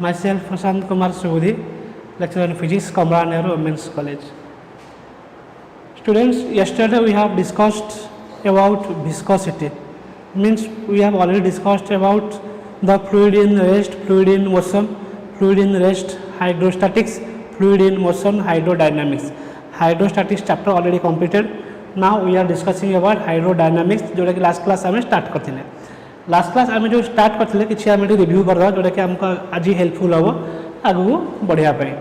Myself Prashant Kumar Subudhi, lecturer in physics, Kamala Nehru Women's College. Students, yesterday we have discussed about viscosity. Means we have already discussed about the fluid in rest, fluid in motion, fluid in rest, hydrostatics, fluid in motion, hydrodynamics. Hydrostatics chapter already completed. Now we are discussing about hydrodynamics, जोटा कि last class आम start करते last class आम जो start करते किसी आम review करदा जोटा कि आमको आज हेल्पफुल हम आगू बढ़ापी.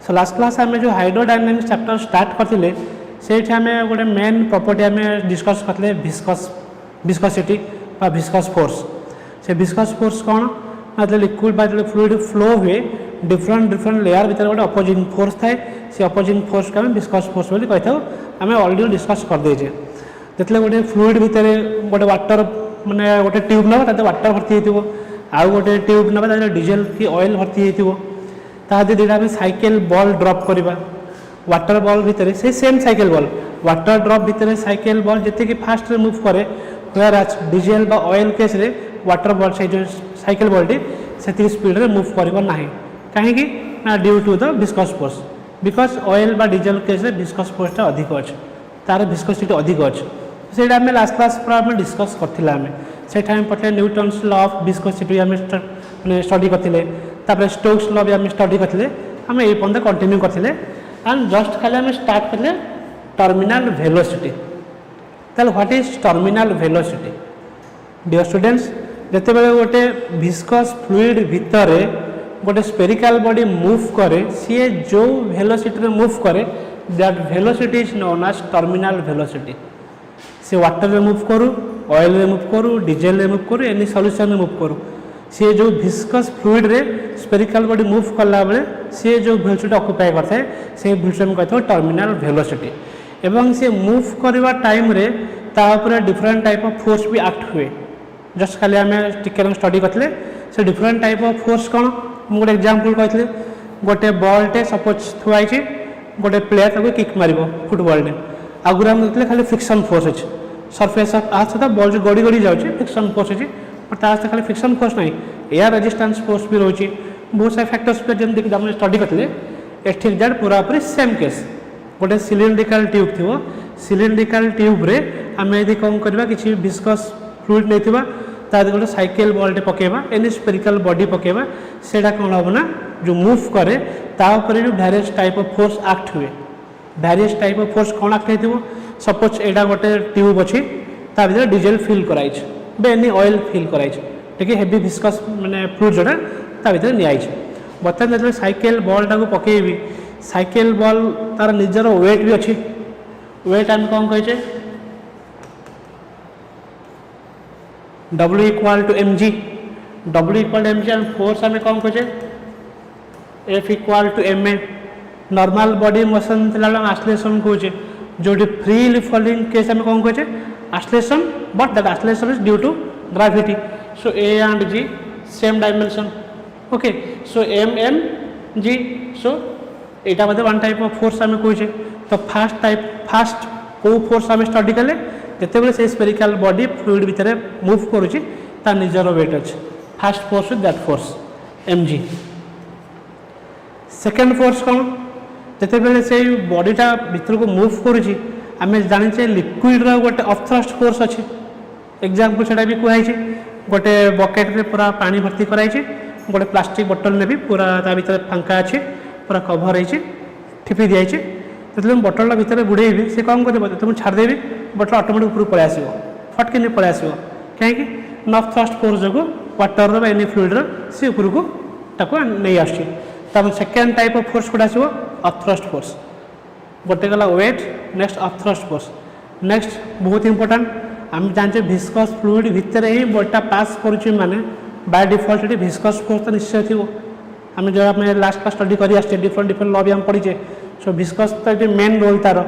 सो लास्ट क्लास आम जो हाइड्रोडायनामिक्स चैप्टर स्टार्ट करते से गोटे मेन प्रॉपर्टी आम डिस्कस करते विस्कोसिटी बा विस्कस फोर्स. से विस्कस फोर्स कौन ना लिक्विड बा फ्लूइड फ्लो हुए डिफरेंट लेयर भितर गोटे अपोजिंग फोर्स थाए. से अपोजिंग फोर्स को आम विस्कस फोर्स बोली कही था. आम अलरेडी डिस्कस करदेचे जो गोटे फ्लूइड भितर गोटे वाटर माने गोटे ट्यूब ना वाटर भर्ती हो आउ गोटे ट्यूब ना डीजेल कि ऑयल भर्ती होता दुटा आम साइकेल बॉल ड्रॉप करवा वाटर बॉल भितर से same cycle ball water drop भितर साइकेल बॉल जी फास्ट मूव करे व्हेयर आज डीजेल बा ऑयल केस रे वाटर बॉल से जो साइकेल बॉल से स्पीड रे मूव करना ना कहीं ना due to the viscous force because oil बा डीजेल केस रे विस्कस फोर्स अधिक अच्छे तार विस्कोसिटी अधिक अच्छे. से लास्ट क्लास पर डिस्कस करते पढ़े न्यूटन्स लॉ ऑफ विस्कोसिटी आम स्टडी करते स्टोक्स लॉ भी आम स्टडी करते आम ये पर्यटन कंटिन्यू करते एंड जस्ट खाली आम स्टार्ट करते टर्मिनाल वेलोसिटी. ताल what is terminal velocity? Dear students जिते बड़े गोटे विस्कस फ्लूइड भितर गोटे स्पेरिकल बॉडी मूव करे सी जो वेलोसिटी मूव करे that velocity is known as terminal velocity. से वाटर रे मूव करू ऑयल रे मूव करू डीजेल रे मूव करू एनी सॉल्यूशन रे मूव करू सी जो विस्कस फ्लूइड रे स्पेरिकल बॉडी मूव कला बेले सी जो वेलोसिटी ऑक्युपाई करता है से वेलोसिटी कहते टर्मिनाल वेलोसिटी. एवं से मूव करवा टाइम रे ता ऊपर डिफरेंट टाइप ऑफ फोर्स भी एक्ट हुए. जस्ट खाली आम टिके स्टडी करते से डिफरेंट टाइप ऑफ फोर्स कौन मुझे एग्जांपल कहते गोटे बॉल टे सपोज थुआई गोटे प्लेयर ताको किक मारिबो फुटबॉल टे आगुरी आम देखते खाली फ्रिक्शन फोर्स अच्छे सरफेस आ सहित बॉल जो गड़ी गड़ी जाऊँगी फ्रिक्शन फोर्स अच्छी बट खाली फ्रिक्शन फोर्स ना एयर रेजिस्टेंस फोर्स भी रोचे बहुत सारे फैक्टर्स पे जमीक आम स्टडी करते एट एग्जाक्ट पूरा पूरी सेम केस गोटे सिलिंड्रिकल ट्यूब थी सिलिंड्रिकल ट्यूब रे आम यदि कौन करवा कि विस्कस फ्लूइड नहीं गोटे साइकेल बॉल टे पकेबा एनी स्पेरिकल बॉडी पकेबा सेटा कौन हम ना जो मूव करे तापर जो various type of force act हुए. वेरियस टाइप ऑफ फोर्स कौन एक्ट हो सपोज एटा गोटे ट्यूब अच्छी ता भीतर डीजेल फिल कराई एनी ऑयल फिल कराई टे हेवी विस्कस माने फ्लूइड जोटा ता भीतर नियाई. बर्तमान जो साइकेल बॉल टाक पकेबी साइकेल बॉल तार निजर वेट भी अच्छी वेट आम कौन कहे W equal to mg W equal to mg and force आम कौन कहे F equal to ma. Normal body motion आश्लेषण कहे जो फ्रीली फॉलिंग केस आम कौन कहे आश्लेषण बट दैट आश्लेषण is due to gravity. So A and G same dimension okay. So m g so यहाँ मतलब वन टाइप ऑफ फोर्स आम कहे. तो फास्ट को फोर्स आम स्टडी कले जिते से स्पेरिकल बॉडी फ्लूइड भितर मूव करुच्ची तार निजर वेट अच्छे fast force that force mg. Second force कौन जिते से बॉडीटा भीतर को मूव करुच्ची आम जाने लिक्विड गोटे अपथ्रस्ट फोर्स अच्छे. एग्जांपल से भी कहुई गोटे बकेट रे पूरा पानी भर्ती कराई गोटे प्लास्टिक बोतल ने भी पूरा ता भीतर फांका अच्छे पूरा कभर होती ठिपी दिखाई जो बोतल भितर बुड़ेबी से कौन कर तुम छाड़देवी बोतल ऑटोमेटिक ऊपर पलि आस फटकिन पलि आस कहीं नॉर्थ थ्रस्ट फोर्स जो वाटर एनी फ्लूइड सी उपरको ताको नहीं आसुच्छी. तब सेकेंड टाइप ऑफ फोर्स कौट आसो अपथ्रस्ट फोर्स गोटे गला weight next upthrust force. Next बहुत इंपोर्टाट आम जाने विस्कस फ्लूइड भितर ही बॉडीटा पास करुच्ची माने बाय डिफॉल्ट ये विस्कस फोर्स तो निश्चय थी. आम जो आम लास्ट क्लास स्टडी कर डिफरेंट लॉ भी आम पढ़ीचे. सो विस्कस तो ये मेन रोल तार.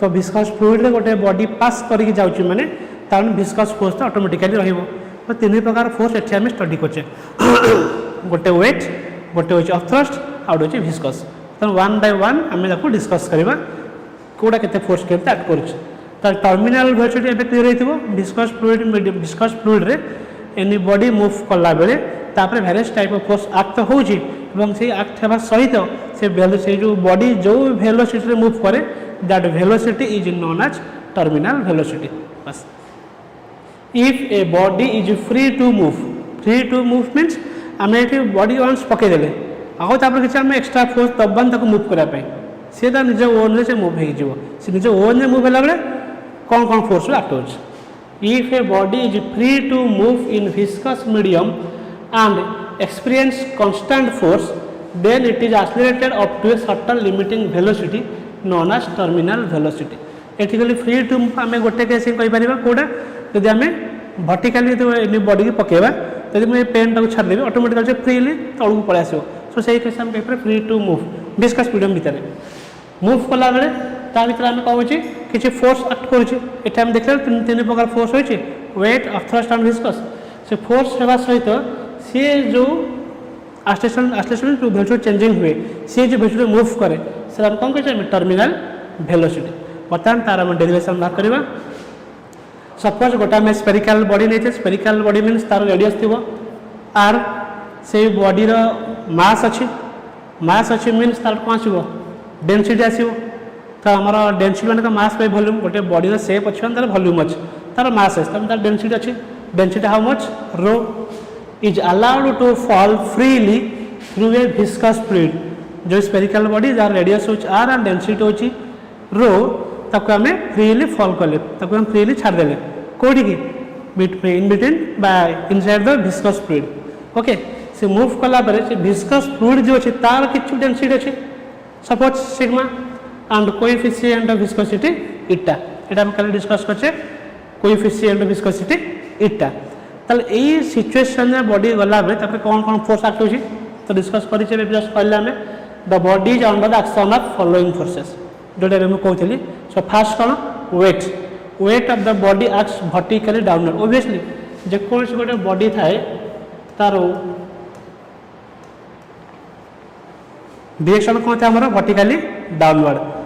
तो विस्कस फ्लूइड रे गोटे बॉडी पास करके जाऊँगी माने तार विस्कस फोर्स तो ऑटोमेटिकली रहिबो. तो तीन प्रकार फोर्स एठी आम स्टडी करछे गोटे वेट गोटे होची अपथ्रस्ट आउ होची विस्कस. तो वन बाय वन आम ताको डिस्कस करबा कोडा केते फोर्स केते एक्ट करूछ. तो टर्मिनाल वेलोसिटी एबे क्लियर हेतिबो विस्कस फ्लूइड रे एनी बॉडी मूव कला बेले तापर various type of force act होउची এবং সেই আক্ট হওয়া সহিত সেই যে বডি যে ভেলোসিটি মুভ করে দ্যাট ভেলোসিটি ইজ নোন আজ terminal velocity. Bus if A body is free to move means আমি এটি বডি ওয়ান্স পকাইদেলে আউ তাপরে কিছু আমি এক্সট্রা ফোর্স দবান তাকে মুভ করা সে তার নিজ ওন্রে সে মুভ হয়ে যাব সে নিজ ওন্রে মুভ হলা বেলে কোন কোন ফোর্স আক্ট হচ্ছে। If a body is free to move in viscous medium and experience constant force, then it is accelerated up to a certain limiting velocity known as terminal velocity. Etically free to move आम गोटे case कहीपर कौटा जब आम भर्टिकाली body की पकेबा जब मुझे pen टाक छाड़देवी ऑटोमेटिकली से फ्रीली तौक पलि आसो सो से केस आम कहीपर free to move viscous medium भितर मूव कला बेले ता भीतर आम कौन होची किसी फोर्स एक्ट करुचे ये आम देखले तीन प्रकार फोर्स होची वेट थ्रस्ट एंड विस्कस से फोर्स होगा सहित सी जो आस्लेशन जो वेलोसिटी चेंजिंग हुए सी जो वेलोसिटी मूव करे से आम कौन कहे टर्मिनल वेलोसिटी। बर्तमान तार आम डेरिवेशन बाहर करवा सपोज गोटे आम स्पेरिकल बॉडी नहीं स्पेरिकल बॉडी मीन्स तार रेडियस थी आर से बॉडीर मास अच्छी मीन्स तार कौन आसो डेनसीटी आसो तो आमर डेनसीटी माने मास बाय वॉल्यूम गोटे बॉडीर शेप अच्छे तार वॉल्यूम अच्छे तार मास है तार डेनसीटी अच्छी density how much rho is allowed to fall freely through a viscous fluid जो स्पेरिकल बॉडी जार रेडियस हो आर एंड डेनसीटी होची रो ताको आम फ्रीली फॉल कले ताको आम फ्रीली छाड़देले कौटी की in between by inside the viscous fluid okay से मूव कला परे से विस्कस फ्लूइड जो अच्छे तार किछु डेनसीटी अच्छे suppose sigma and coefficient of viscosity इटा एटा हम कल डिस्कस करछे कोएफिशिएंट ऑफ विस्कोसिटी इटा ताले एई सिचुएशन में बॉडी गला बे तापर कोन कोन फोर्स एक्ट होची तो डिस्कस करिछे जस्ट कहले हमें the body is under the action of following forces जोटा हम कहथली सो फर्स्ट कोन weight of the body acts vertically downward obviously जे कोन गोटे बॉडी थाए तार डायरेक्शन कौन थे हमारा वर्टिकली डाउनवर्ड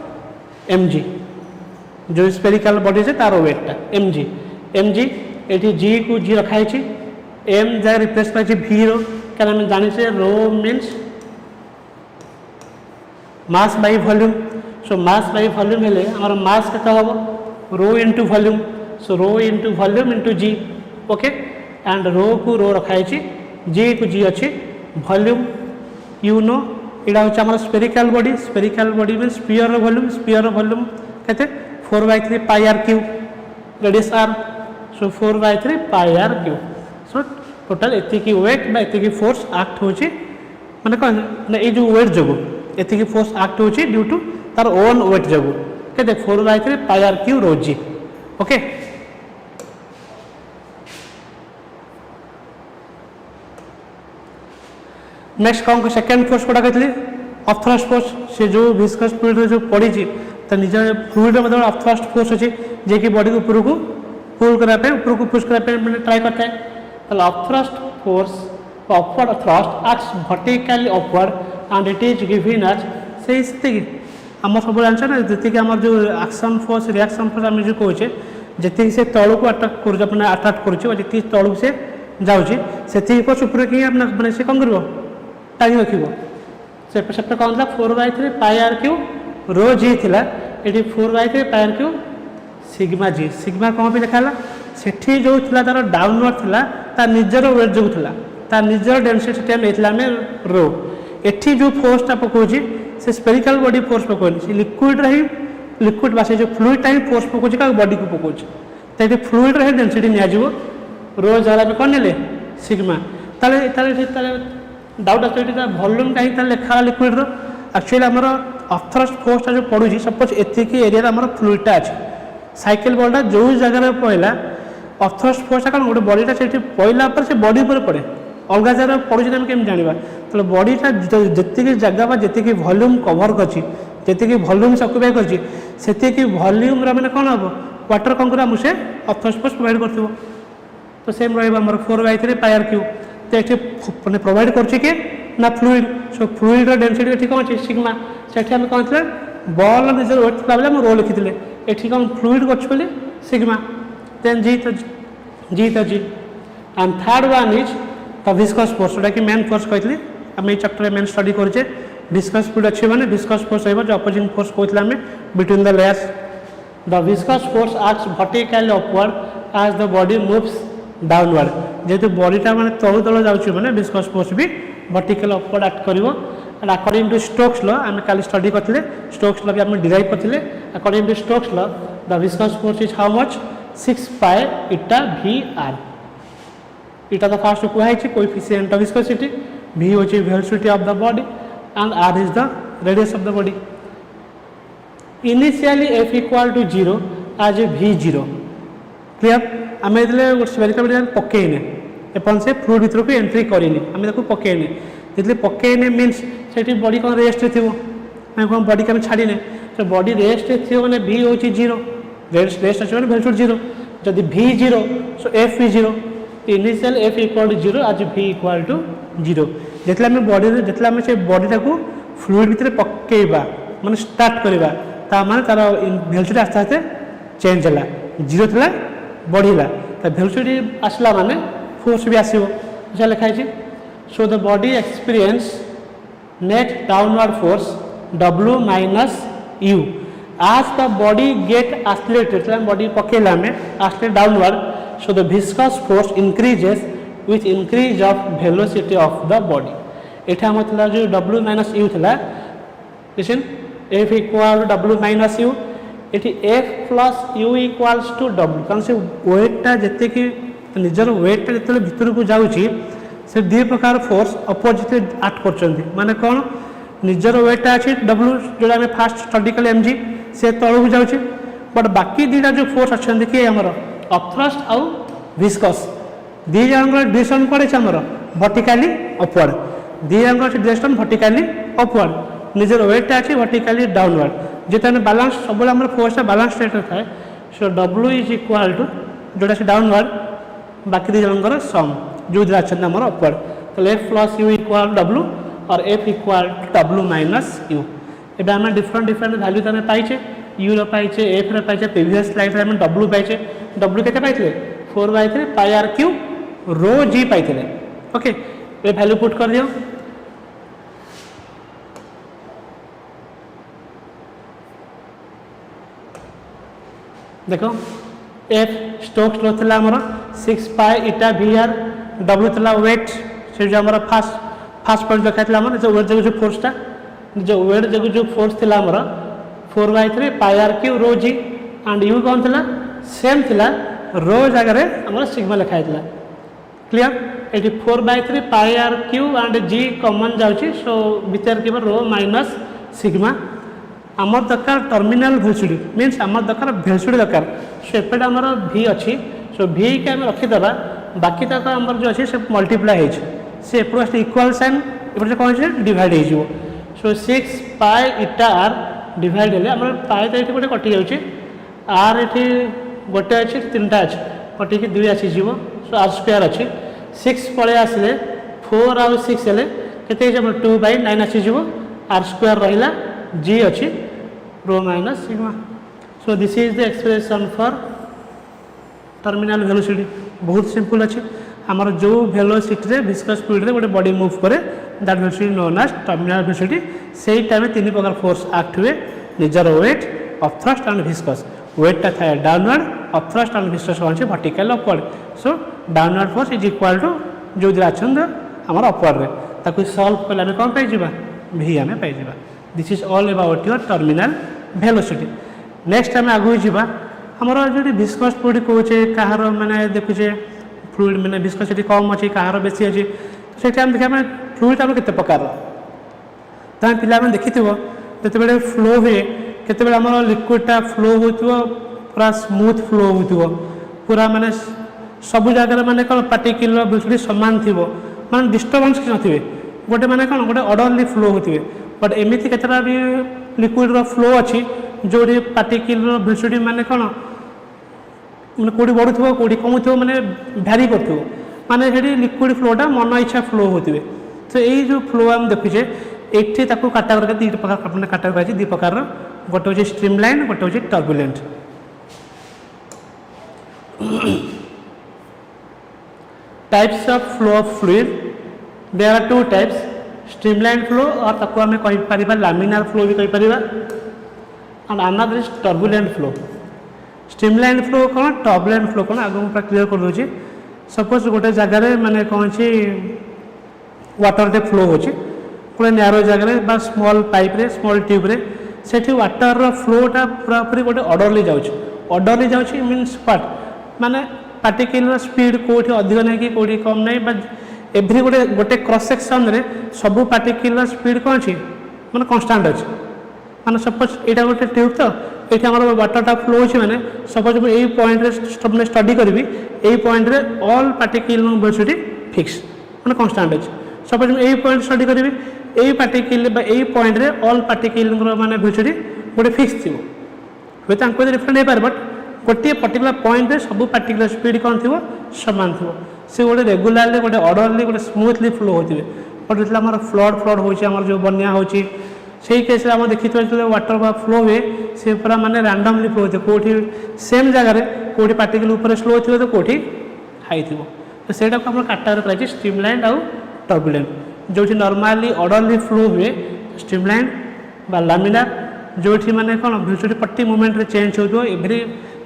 mg जो स्पेरिकल बॉडी से तार वेटटा mg ये जी को जी रखाई एम जगह रिप्लेस कर भी रो क्या आम जानी rho means mass by volume so mass by volume हेले आमर मास केते हम rho into volume so rho into volume into g okay and rho को रो रखाई जी को जी अच्छी वॉल्यूम यू नो इटा हूँ आम spherical body mean sphere volume कहते 4/3 pi are cube radius r so 4/3 pi are cube so total एतिकी weight एतिकी force act होची माने कौन ना ये जो वेट जो एतिकी फोर्स एक्ट होची ड्यू टू तार ओन वेट जो कहते 4/3 pi are cube rho g okay. Next कौन सेकेंड फोर्स कोटा कहते ऑफ थ्रस्ट फोर्स से जो विस्कस फ्लूइड जो पड़ी तो निज फ्लूइड मतलब ऑफ थ्रस्ट फोर्स अच्छी जे कि बॉडी ऊपर को पुल करने ऊपर को पुश करने ट्राई करता है तो of thrust force upward thrust acts vertically upward and it is given as से आम सब जान ना जी आम जो एक्शन फोर्स रिएक्शन फोर्स आम जो कहे जी से तौक अटाक कर अट्राक्ट करुच्ची तौक से जाऊँगी से फोर्स ऊपर कि मैंने से कौन कर टाणी रख से कौन था 4/3 पाई आर क्यू रो जी थिला ये 4/3 pi are cube sigma g sigma कौन भी लिखा सेठी जो थिला तार डाउनवर्ड थिला तार निजर वेट जो थिला तार निजर डेंसिटी आम रो एठी जो फोर्सटा पकाउची से स्पेरिकल बॉडी फोर्स पकाउनी से लिक्विड रही लिक्विड बा से जो फ्लूइड टाइम फोर्स पकाउची का बॉडी को पकाउची तो ये फ्लूइड रही डेंसिटी निया जीवो रो जरा पे कौन नेले सिग्मा ताले ताले ताले डाउट आस वॉल्यूम कहीं लिखा लिक्विड एक्चुअली आमर अथरस्ट फोर्सटा जो पड़ूँ सपोज एतिकी एरिया आम फ्लूइडटा अच्छे साइकेल बॉलटा जो जगह पड़ा अथरस्ट फोर्सटा कौन गोटे बॉडीटा से पड़ा पर से बॉडी पर पड़े अलग जगह पड़ूँ आम केमी जाना तो बॉडीटा जी जगह जी वॉल्यूम कवर कर वॉल्यूम से अक्युपाई कर वॉल्यूम मैंने कौन हम वाटर कौन कर से अथरस्ट फोर्स प्रोवाइड कर तो सेम रहा 4/3 पाई आर क्यू तो ये मैंने प्रोवाइड कर ना फ्लूइड सो फ्लूइड डेंसिटी ये कौन अच्छे सिग्मा से आम कौन थे बॉल निज वेट थी बेले रो लिखी ये कौन फ्लूइड कर सिग्मा देन जी तो g and third one is the viscous force जोटा कि मेन फोर्स कही आम ये चैप्टर मेन स्टडी करें विस्कस फ्लूइड अच्छे मैंने विस्कस फोर्स रही जो अपोजिंग फोर्स कहते हैं between the layers the viscous force acts vertically upward as the body moves downward जेहेतु बॉडीटा मैंने तलू तल जाऊँ मैंने विस्कस फोर्स भी वर्टिकल अपवर्ड एक्ट कर and according to Stokes law आम कल स्टडी करते स्टोक्स लॉ भी आम डिराइव करते according to Stokes law the viscous force is how much 6 pi eta v r eta तो फास्ट कहुई कोएफिशिएंट ऑफ विस्कोसिटी v होची velocity of the body and r is the radius of the body initially f equal to 0 as v0 clear आम ये spherical body पकईने एपन से fluid भीतर को entry करेनि आम पकईने जितने पकईने मीन्स से बॉडी कौन रेस्ट थी कौन बॉडी को छाड़ीने तो बॉडी रेस्ट थी मैंने v हूँ 0 रेस्ट अच्छे मैंने वेलोसिटी 0 जदि v0 सो f भी 0 इनिशियल f इक्वल टू 0 आज v इक्वल टू 0 जितने आम बॉडी जितने आम से बॉडीटा को फ्लूइड भीतर पकईबा माने स्टार्ट करवा माने तार वेलोसिटी आस्ते आस्ते चेंज है 0 था बढ़ला तो वेलोसिटी आसला माने फोर्स भी आसो जहाँ लिखाई so the body experience net downward force W minus U as the body get accelerated body पकेला में accelerate downward so the viscous force increases with increase of velocity of the body एठा हम थला जो W minus U थला listen F equal W minus U एठी F plus U equals to W कारण से वेटटा जते कि निजर वेटटा जते भीतर को जाउची से दो प्रकार फोर्स अपोजिट एक्ट करचंदी माने कोन निजर वेट अच्छे W जोड़ा आम फास्ट स्टडी कले mg से तलू जाऊँगी बट बाकी दुटा जो फोर्स अच्छा कि आमर अपथ्रस्ट आउ विस्कस दी जन डिरेक्शन पड़े आमर वर्टिकाली अपवर्ड दी जन डिरेक्शन वर्टिकाली अपवर्ड निजर वेट अच्छे वर्टिकाली डाउनवर्ड जो बालांस सब फोर्स बालांस स्टेट थाए सो W इज इक्वाल टू जोटा से डाउनवर्ड बाकी दी जनकर सम जो अच्छा आम अपवर्ड तो F plus U equal W और F equal to W minus U एबे आम डिफरेंट डिफरेंट वैल्यू तो पाइचे U पाइचे F पाइचे प्रीवियस स्लाइड में W पाइचे W के पाइले 4/3 pi are cube rho G पाइले ओके ये वैल्यू पुट कर दियो देखो F स्टोक्स लॉ थला हमर 6 पाई इटा VR W थला वेट से जो हमर फास्ट पॉइंट लिखा हमर जो वेट जो फोर्सटा जो वेट जो फोर्स थिला हमर 4/3 pi are cube rho G and U कौन थिला सेम थिला रो जगह हमर सिग्मा लिखा हैतला क्लियर एटी 4/3 pi are cube and G common जाउची सो भीतर के रो माइनस सिग्मा आमर दरकार टर्मिनाल वेलोसिटी मीन्स आमर दरकार वेलोसिटी दरकार सो एपटे आमर V अच्छी सो V के आम रखीदबा बाकी तक आमर जो अच्छे से मल्टीप्लाई हो से एपटे इक्वल साइन एपटे कौन है डिवाइड हो सो 6 पाई इटा आर डिवाइड हेले आमर पाई तो ये गोटे कटि जाऊँगी आर ये गोटे अच्छे 3टा अच्छे कटिकी 2 आसीज सो आर स्क्वायर अच्छी 6 पलि आसिले 4 आउ 6 हेले केते 2/9 आसीज आर स्क्वायर रहा G अच्छी rho minus sigma so this is the expression for terminal velocity बहुत सिंपल अच्छे आमर जो वेलोसिटी रे विस्कस फ्लूइड रे गोटे बॉडी मूव करे that velocity known as terminal velocity सेही टाइम 3 प्रकार फोर्स एक्ट हुए निजर वेट अपथ्रस्ट एंड विस्कस वेटटा थाए डाउनवर्ड अपथ्रस्ट एंड विस्कस कौन से vertical upward so downward force is equal to जो अच्छा आमर अपवर्ड रे ताकू सॉल्व कले आम कौन पाई V आम pi this is all about your terminal velocity next आम आगु जावा आमर जो विस्कस फ्लूइड कहे कहार माने देखुचे फ्लूइड मैंने विस्कोसिटी कम अच्छी कहार बेसी अच्छी से देखा फ्लूइड आम के प्रकार तो पे देखी जो फ्लो हुए केत आम लिक्विडटा फ्लो हो पूरा स्मूथ फ्लो हो पूरा माने सब जगह माने कौन पार्टिकल वेलोसिटी सामान थी माने डिस्टर्बेंस कि नथिबे गोटे माने कौन गोटे ऑर्डरली फ्लो होते बट एमती केतटा भी लिक्विड फ्लो अच्छी जो पार्टिकल वेलोसिटी माने कौन मैंने कौटी बढ़ुव कौटी कमुव मैंने भ्यारी कर माने लिक्विड फ्लोटा मन इच्छा फ्लो होते तो यही जो फ्लो आम देखुचे ये काटागोरी कर 2 प्रकार काटागोरी 2 प्रकार गोटे हूँ स्ट्रीमलाइन गोटे हूँ turbulent types of flow of fluid there are 2 types streamline flow और ताको आम कहीपर लामिनार फ्लो भी कहीपर and another is turbulent flow streamline flow कौन टर्बुलेंट फ्लो कौन आगे मुझे क्लीयर कर दूसरी सपोज गोटे जगार माने कौन सी वाटर फ्लो हो गोटे नैरो जगह स्मॉल पाइप रे स्मॉल ट्यूब रे सेठी वाटर फ्लोटा पूरा पूरी गोटे ऑर्डरली जाउछि मीन्स व्हाट माने पार्टिकल स्पीड कोठी अधिक नहीं कि कोठी कम नहीं बट एवरी गोटे गोटे क्रॉस सेक्शन रे सब पार्टिकल स्पीड कौन अछि माने कांस्टेंट अछि माने सपोज एटा गोटे ट्यूब तो ये आम वाटरटा फ्लो होची माने सपोज मुझे यही पॉइंट रे स्टडी करी यही पॉइंट रे ऑल पार्टिकल वेलोसिटी फिक्स माने कांस्टेंट अछि सपोज मुझे यही पॉइंट स्टडी करी यही पार्टिकल यही पॉइंट रे ऑल पार्टिकल माने वेलोसिटी गोटे फिक्स थी हुए तो डिफरेंट हो पारे बट गोटे पर्टिकुलर पॉइंट रे सब पार्टिकुलर स्पीड कौन थी सामान थी से गोटे रेगुलारली गोटे ऑर्डरली गोटे स्मूथली फ्लो होते बट जो आम फ्लड हो जो बन्या हो केस आम देखी वाटर फ्लो हुए से पूरा माने रैंडमली फ्लो होते कौटी सेम जगह कौटी पार्टिकल ऊपर स्लो थी तो कौटी हाई थी तो सहीटा को काटार कराई स्ट्रीमलाइन आउ टर्बुलेंट जो नॉर्मली ऑर्डरली फ्लो हुए स्ट्रीमलाइन बा लामिनार जो माने कौन वेलोसिटी प्रति मोमेंट रे चेंज हो एवरी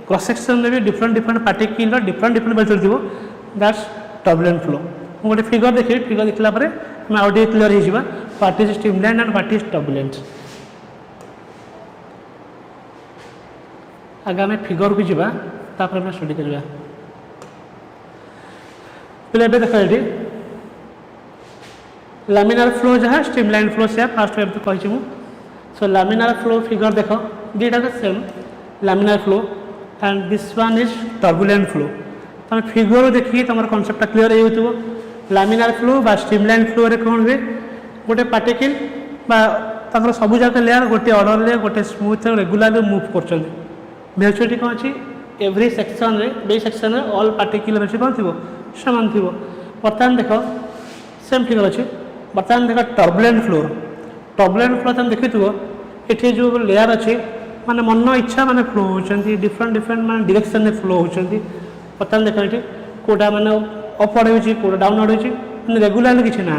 क्रॉस सेक्शन में भी डिफरेंट पार्टिकल डिफरेंट वेलोसिटी थी दैट्स टर्बुलेंट फ्लो गोटे फिगर देखिए फिगर देखला परे हम आउ टे क्लियर हो जावा what is streamline and what is turbulent आगे आम फिगर को जावा तापर हम स्टडी करबा पहले देख ये लामिनार फ्लो जहाँ स्ट्रीमलाइन फ्लो से फास्ट वेब तो कही मु सो लामिनार फ्लो फिगर देख दुईटा same laminar flow and this one is turbulent flow तुम फिगर देखिए तुम कनसेप्टा क्लीयर हो लामिनार फ्लो बा स्ट्रीमलाइन फ्लो रे कौन हुए गोटे पार्टिकल बा सब जगह लेयर गोटे ऑर्डर गोटे स्मूथ रेगुलरली मूव कर वेलोसिटी कौन अच्छी एवरी सेक्शन रे बे सेक्शन रे ऑल पार्टिकल वेलोसिटी कौन थी सामान थी बर्तमान देख सेम फिगर अच्छे बर्तमान देख टर्बुलेंट फ्लो तुम देखिथो ये जो लेयर अच्छे माने मन इच्छा माने फ्लो होती डिफरेंट माने डायरेक्शन में फ्लो होती बर्तमान देख ये कोटा माने अपवर्ड होची कोटा डाउनवर्ड होची माने रेगुलरली किसी ना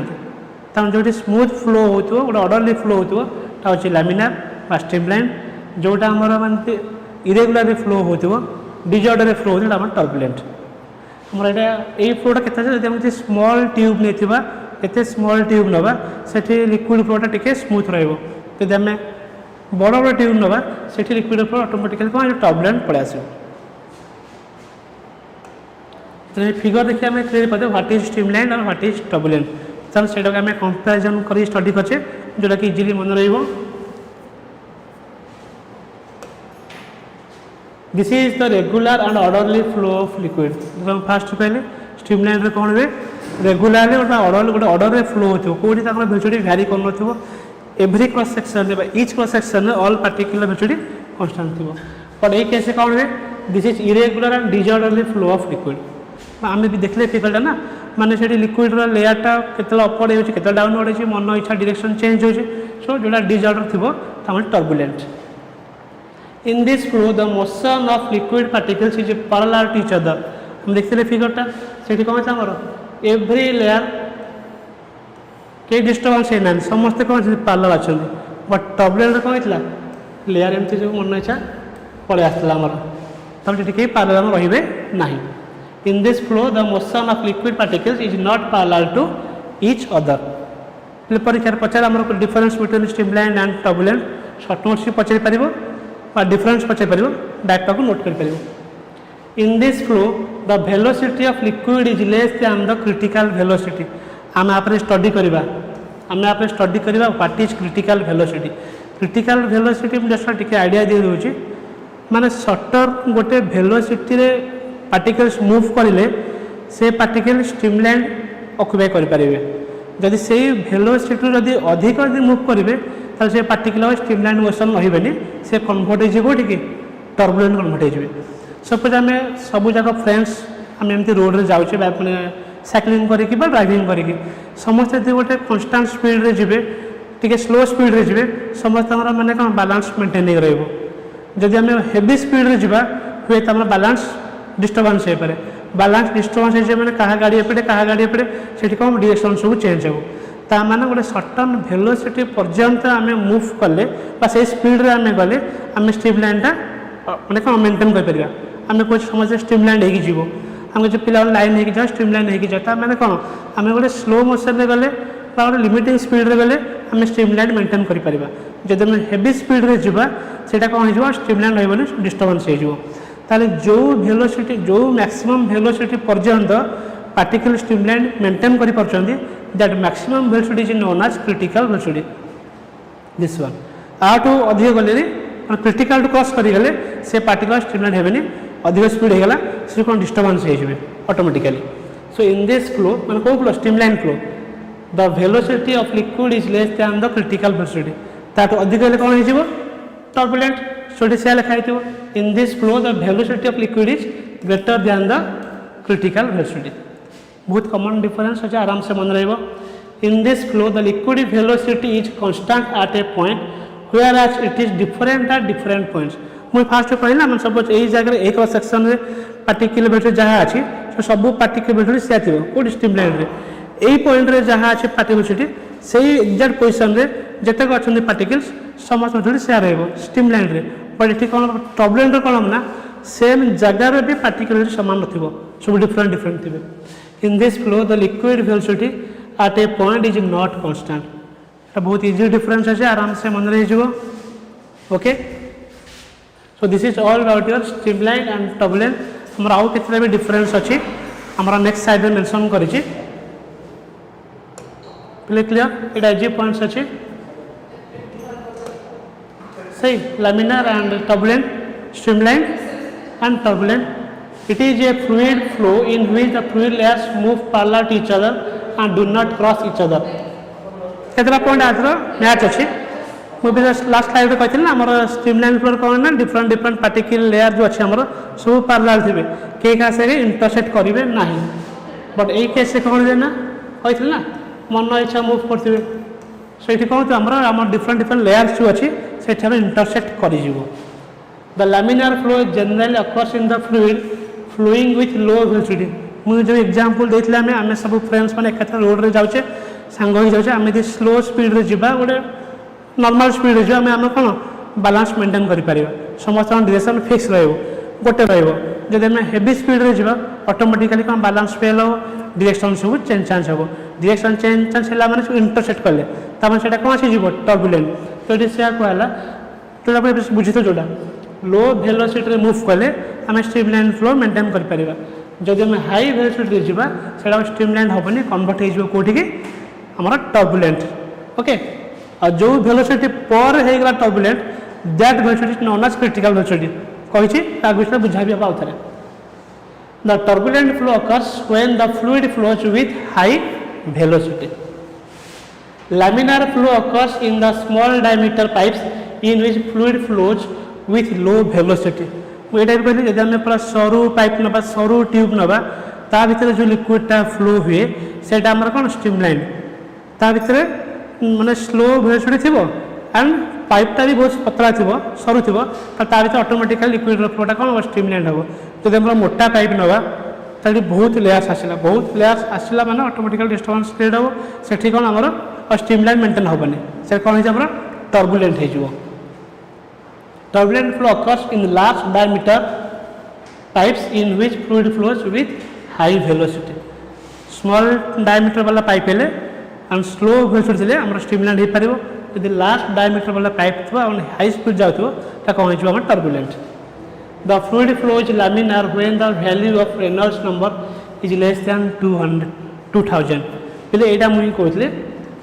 तम जो स्मूथ फ्लो होतो गोटे ऑर्डरली फ्लो होतो ता होची लामिनार बा स्ट्रीमलाइन जोटा हमर माने इरेगुलरली फ्लो होतो डिसऑर्डरली फ्लो होतो हमर टर्बुलेंट हमर एटा एई फ्लोटा केता जदि हम स्मॉल ट्यूब नेथिबा एते स्मॉल ट्यूब नबा सेठी लिक्विड फ्लोटा टिके स्मूथ रहइबो जदि हम बड़ बड़ ट्यूब नबा सेठी लिक्विड फ्लो ऑटोमेटिकली कोन टर्बुलेंट पड़े आसो तो ये फिगर देखिए आम क्लियर कर व्हाट इज स्ट्रीमलाइन और व्हाट इज टर्बुलेंट चल से आम कंपेरिजन कर स्टडी करचे जोटा कि इजिली मन रहिबो this is the regular and orderly flow of liquid fast कहले स्ट्रीमलाइन रे कौन हुए रेगुलरली गोटे ऑर्डर रे फ्लो होतो कोठी ताकर वेलोसिटी वैरी कर नथिबो एवरी क्रॉस सेक्शन रे ईच क्रॉस सेक्शन रे ऑल पार्टिकुलर वेलोसिटी कांस्टेंट थिबो बट ए केस कौन हुए this is irregular and disorderly flow of liquid आम भी देखले फिगरटा ना माने से लिक्विड लेयरटा केतला अपवर्ड होची केतला डाउनवर्ड होची मन इच्छा डायरेक्शन चेंज होची सो जोटा डिसऑर्डर थिबो तामे turbulent in this flow the motion of liquid particles is parallel to each other हम देखले फिगरटा सेठी कोन छै हमर एवरी लेयर के डिस्टर्बेंस है ना समस्त कोन पैरेलल अछन बट टर्बुलेंट कोन हितला लेयर एमती जो मन इच्छा पळे आस्तला हमर तब जेठी के पैरेलल रहिबे नाही in this flow the motion of liquid particles is not parallel to each other परीक्षा पचार आम difference between streamline and turbulent short notes भी पचारि पार डिफरेंस पचारि पार डाटा को नोट कर इन this flow the velocity of liquid is less than the critical velocity आम आप study करवा आम आप स्टडी करवा what is critical velocity just टिके आइडिया दे दूसरी माने सटर गोटे वेलोसिटी रे पार्टिकल्स मूव करें से पार्टिकल स्ट्रीमलाइन ऑक्युपाई करें जदि से वेलोसिटी जदि अधिक मूव करेंगे तो से पार्टिकल स्ट्रीमलाइन मोशन रही से कन्वर्ट होगी टर्बुलेंट कन्वर्ट हो सपोज आम सब जाक फ्रेंड्स आम एमती रोड रे जाऊे मैंने साइक्लिंग करके ड्राइविंग करके समस्ते गोटे कन्स्टांट स्पीड रे जी टे स्लो स्पीड रे जी समस्त माने कौन बालांस मेंटेन रही आम हेवी स्पीड रे जा हुए तो बालांस डिस्टर्बेंस हो पाए बालांस डिस्टर्बेंस मैंने क्या गाड़ी एपटे क्या गाड़ी एपटे से कौन डायरेक्शन सब चेंज हो ताने गोटे सर्टन वेलोसिटी पर्यंत आम मुव कले से स्पीड रे आम गले आम स्ट्रीमलाइनटा मैंने कौन मेन्टेन कर आम कहे समझे स्ट्रीमलाइन हो आम जो पिला लाइन हो स्ट्रीमलाइन हो मैंने कौन आम गोटे स्लो मोशन में गले गोटे लिमिटिंग स्पीड रे गले आम स्ट्रीमलाइन मेन्टेन कर जब आम हेवी स्पीड रे जावा से कौन हो स्ट्रीमलाइन रही डिस्टर्बेंस हो जो वेलोसिटी जो मैक्सिमम वेलोसिटी पर्यंत पार्टिकल स्ट्रीमलाइन मेन्टेन कर that maximum velocity is known as critical velocity this one आठू अधिक गले क्रिटिकल टू क्रॉस करें से पार्टिकल स्ट्रीमलाइन हेनी अधिक स्पीड होगा से कौन डिस्टर्बेंस हो automatically so in this flow मैंने कौ flow streamline flow the velocity of liquid is less than the critical velocity ताठू अधिक हेल्ले कौन हो टर्बुलेंट सो से लिखाई in this flow the velocity of liquid is greater than the critical velocity बहुत कॉमन डिफरेंस अच्छे आराम से मन रहा in this flow the liquid velocity is constant at a point whereas it is different at different points मुझे fast कहला मैं suppose यही जगह एक सेक्शन में पार्टिकल वेलोसिटी जहाँ अच्छी सब पार्टिकल वेलोसिटी से थी कौट स्ट्रीमलाइन रे यही पॉइंट रे जहाँ अच्छे पार्टिकल वेलोसिटी से एक्जाक्ट पोजिशन रे जितक अच्छा पार्टिकल्स समस्त वेलोसिटी से स्ट्रीमलाइन रे बट ये कौन टर्बुलेंट रे कौन ना सेम जगार भी पार्टिकल वेलोसिटी सामान न सब डिफरेंट डिफरेंट थे इन this flow the liquid velocity at a point is not constant बहुत इजी डिफरेंस अच्छे आराम से मन रही okay so this is all about your streamline and turbulent हमारा आउ कितना भी डिफरेंस अच्छी हमारा नेक्स्ट साइड में मेंशन करिछि क्लियर इटा जी पॉइंट्स अच्छे सही laminar and turbulent streamline and turbulent it is a fluid flow in which the fluid layers move parallel to each other and do not cross each other केतरा point आज match अच्छे मुझे last slide में कहती ना आम streamline flow कौन ना डिफरेंट डिफरेंट पार्टिकल लेयर जो अच्छे आम सब पार्लाल थे कई क्या से इंटरसेक्ट करेंगे ना बट यही केस से कौन ना कही ना मन इच्छा मुव करेंगे सो ये कौन आम डिफरेंट डिफरेंट लेयर्स जो अच्छी से इंटरसेक्ट कर the laminar flow generally occurs in the fluid flowing with low velocity मुझे जो एग्जांपल देते आम सब फ्रेंड्स मैंने एक रोड रे जाऊे सांग हो जाऊे आम यदि स्लो स्पीड रे जा गोटे नॉर्मल स्पीड रे आम आम कौन बैलेंस मेंटेन कर समस्त डायरेक्शन फिक्स रोटे जब आम हेवी स्पीड रे जा ऑटोमेटिकली कौन बैलेंस फेल हो डायरेक्शन सब चेंज चांस हो डायरेक्शन चेंज चांस है मैंने इंटरसेक्ट कले से कौन आसीज टर्बुलेंट तो ये से कहला जो बुझी तो जोटा लो वेलोसिटी मुव कले आम स्ट्रीमलाइन फ्लो मेंटेन कर जब आम हाई वेलोसिटी जा से स्ट्रीमलाइन हेनी कन्वर्ट हो कौटी आम टर्बुलेंट ओके और जो वेलोसिटी पर होगा turbulent that velocity known as critical velocity कही विषय बुझा भी आउ थे the turbulent flow occurs when the fluid flows with high velocity laminar flow occurs in the small diameter pipes in which fluid flows with low velocity मुझे कहली जब आम पूरा सरू पाइप ना सरू ट्यूब ना ता भीतर जो लिक्विडटा फ्लो हुए से कौन स्ट्रीमलाइन ता भीतर माने स्लो वेलोसिटी थी एंड पाइपटा भी बहुत पतला थी सरू थी ता भीतर ऑटोमेटिकली लिक्विड फ्लोटा कौन स्ट्रीमलाइन हम जब आम मोटा पाइप ना तभी बहुत लेयर्स आसला माने ऑटोमेटिकली डिस्टर्बेंस क्रिएट हम से कौन आम स्ट्रीमलाइन मेंटेन हेनी से कौन हो टर्बुलेंट हो Turbulent flow occurs in large diameter pipes in which fluid flows with high velocity. Small diameter वाला पाइप हेले and slow velocity थे आम स्ट्रीमलाइन हो पार यदि लार्ज डायमीटर वाला पाइप थो हाई स्पीड जाऊँ कौन हो turbulent the fluid flow is laminar when the value of Reynolds number is less then 2000 पहले यहाँ मुझे कहते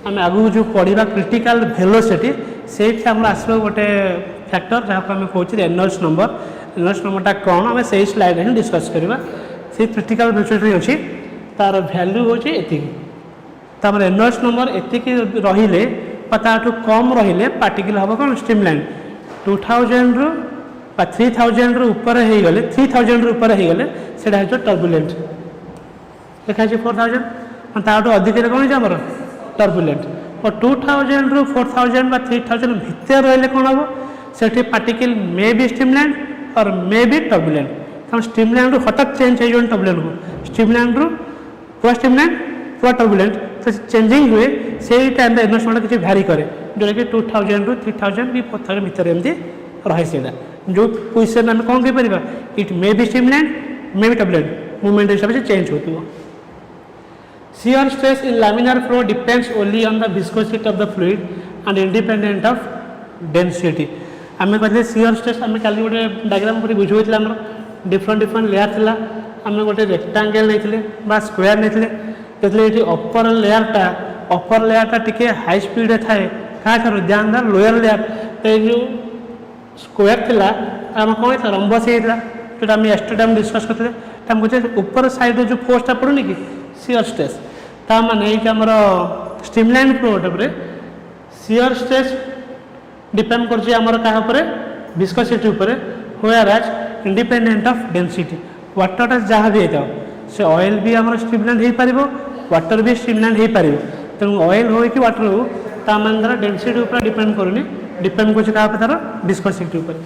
आम आगू जो पढ़ा क्रिटिकल वेलोसिटी से आसो गोटे फैक्टर जहाँ को आम कहते रेनॉल्ड्स नंबरटा कौन आम से स्लाइड ही डिस्कस करवा से क्रिटिकल वेलोसिटी अच्छी तार वैल्यू हूँ ये तार रेनॉल्ड्स नंबर एति रहिले ताठू कम रहिले पार्टिकल हम कौन स्ट्रीमलाइन 2000 रु 3000 रु ऊपर हो गले 3000 रु ऊपर हो गले से टर्बुलेंट लिखाई 4000 ताठू अधिक कौन है टर्बुलेंट और 2000 रु 4000 बा 3000 भितर रहिले कौन हम से पार्टिकल मे बी स्ट्रीमलाइन और मे बी टर्बुलेंट कारण स्ट्रीमलाइन रु हठात चेंज हो टर्बुलेंट को स्ट्रीमलाइन रु पूरा स्ट्रीमलाइन पूरा टर्बुलेंट तो चेंजिंग हुए से टाइम इन्वेस्टमेंट किसी भैरी करे जोटा कि 2000 ରୁ 3000 कि 4000 भितर एमती रहे सेटा जो क्वेश्चन आम कौन कहीपर it may be streamline may be turbulent movement हिसाब से चेंज होती shear stress in laminar flow depends only on the viscosity of the fluid and independent of density आम कहते shear stress आम कल गोटे डायग्राम कर बुझे आम डिफरेंट लेयर थी आम गोटे रेक्टांगल नहीं स्क्वायर नहीं ये अपर लेयरटा टिके हाई स्पीड थाए क्या ध्यान दा लोअर लेयर तो जो स्क्वायर थी आम कौन था रंबस जो आम एस्ट्रा डिस्कस करते ऊपर साइड जो फोर्सटा पड़ूनी कि shear stress ता माने कि हमर स्ट्रीमलाइन फ्लो रे shear stress डिपेंड करछि हमर का ऊपर विस्कोसिटी ऊपर whereas independent of density water जहाँ भी होता से ऑयल भी हमर स्ट्रीमलाइन हो पारिबो वाटर भी स्ट्रीमलाइन हो पारिबो तेणु ऑयल हो कि वाटर हो ता मानदर डेंसिटी ऊपर डिपेंड करूनी डिपेंड करछि का तार विस्कोसिटी ऊपर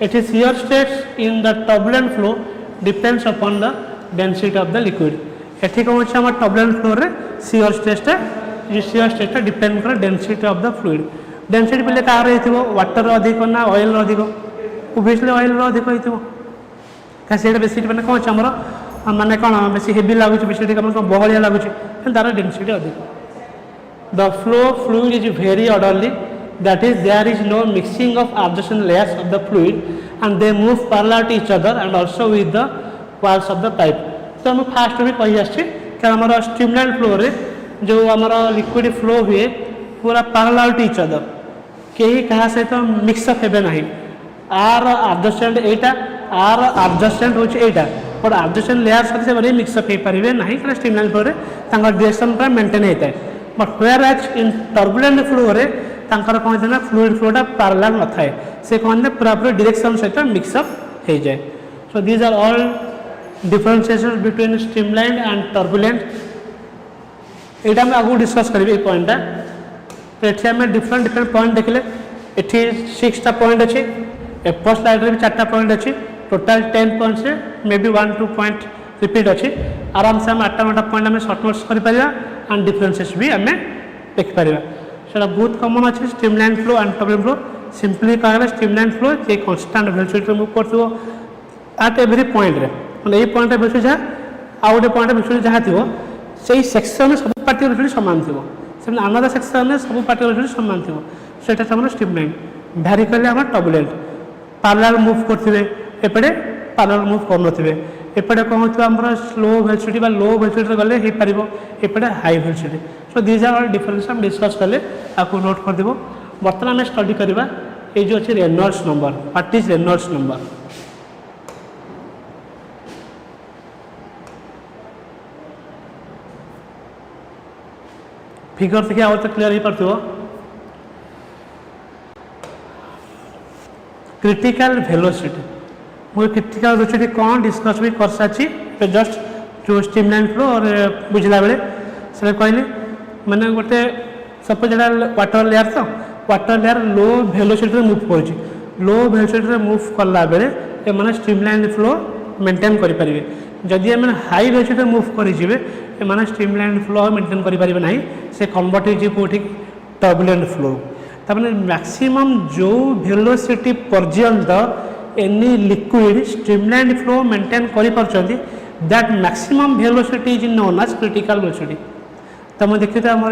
एठी shear stress in the turbulent flow depends upon the density of the liquid एठी कौन अच्छे हमारे टर्बुलेंट फ्लो रे shear stress डिपेंड कर density of the fluid density पहले कहाँ रही वाटर अधिक ना ऑयल अधिक ओबियसली ऑयल अधिक होती क्या बेसी मैंने कौन अच्छे आमर माने कौन बेसी हेवी लगुच बेसी बहलिया लगुच तार डेंसिटी अधिक the flow fluid is very orderly that is there is no mixing of absorption layers of the fluid and they move parallel to each other and also with the walls of the pipe तो हम fast भी कही आम streamline flow रे जो आम liquid flow हुए पूरा पैरेलल टू ईच अदर कहीं क्या सहित मिक्सअप हे ना आर एडजस्टेंट एटा आर एडजस्टेंट होता बट एडजस्टेंट लेयर सहित मिक्सअप हो पारे ना क्या स्ट्रीमलाइन फ्लो रे डायरेक्शन पूरा मेंटेन होता है but whereas in turbulent flow रे कौन होता है फ्लूइड फ्लोटा पैरेलल न थाए से कौन पूरा पूरा डायरेक्शन सहित मिक्सअप हो जाए so these are all differentiation between streamlined and turbulent एटा मैं आगु डिस्कस करी पॉइंटा तो ये आम डिफरेंट पॉइंट देखले ये 6टा पॉइंट अच्छे एपर स्लाइड भी 4टा पॉइंट अच्छी total 10 points may be 1-2 point repeat अच्छी आराम से आम 8टा पॉइंट आम सर्ट नोट्स कर एंड डिफरेंसेस भी आम देखिपर से बहुत कमन अच्छे streamline flow and turbulent flow simply कह स्ट्रीमलाइन फ्लो ये कन्स्टांट वेलोसिटी मूव कर एट एवरी पॉइंट मतलब ये पॉइंट वेलोसिटी जहाँ आउ गोटे पॉइंट वेलोसिटी जहाँ थी से सेक्शन सब पार्टी वेलोसिटी सामान थी अनदर सेक्शन सब पार्टी वेलोसिटी सामान थी सेटा आम स्ट्रीमलाइन भैरी कले आम टर्बुलेंट पैरेलल मूव करते एपटे पैरेलल मूव कर एपटे कौन होता आम स्लो वेलोसिटी लो वेलोसिटी गले हो पार एपटे high velocity so these are difference हम डिस्कस कले आपको नोट करदेव बर्तमान आम स्टडी करवा ये जो अच्छे Reynolds number what is Reynolds number figure देखिए आउ तो क्लियर हो पार्थिव क्रिटिकल वेलोसिटी मुझे क्रिटिकल वेलोसिटी कौन डिस्कस भी कर सारी जस्ट जो स्ट्रीमलाइन फ्लो और बुझला बेले से कहली मैंने गोटे सपोज एटा वाटर लेयर तो वाटर लेयर लो वेलोसिटी मूव कर लो वेलोसिटी मूव कला बेले ये मैंने स्ट्रीमलाइन फ्लो मेंटेन करेंगे जदि आम हाई वेलोसिटी मूव करेंगे एम स्ट्रीमलाइन फ्लो मेंटेन करेंगे ना से कन्वर्ट होती टर्बुलेंट फ्लो तमें मैक्सिमम जो वेलोसिटी पर्यंत any liquid streamline flow maintain कर that maximum velocity is known as critical velocity तुम देखते आम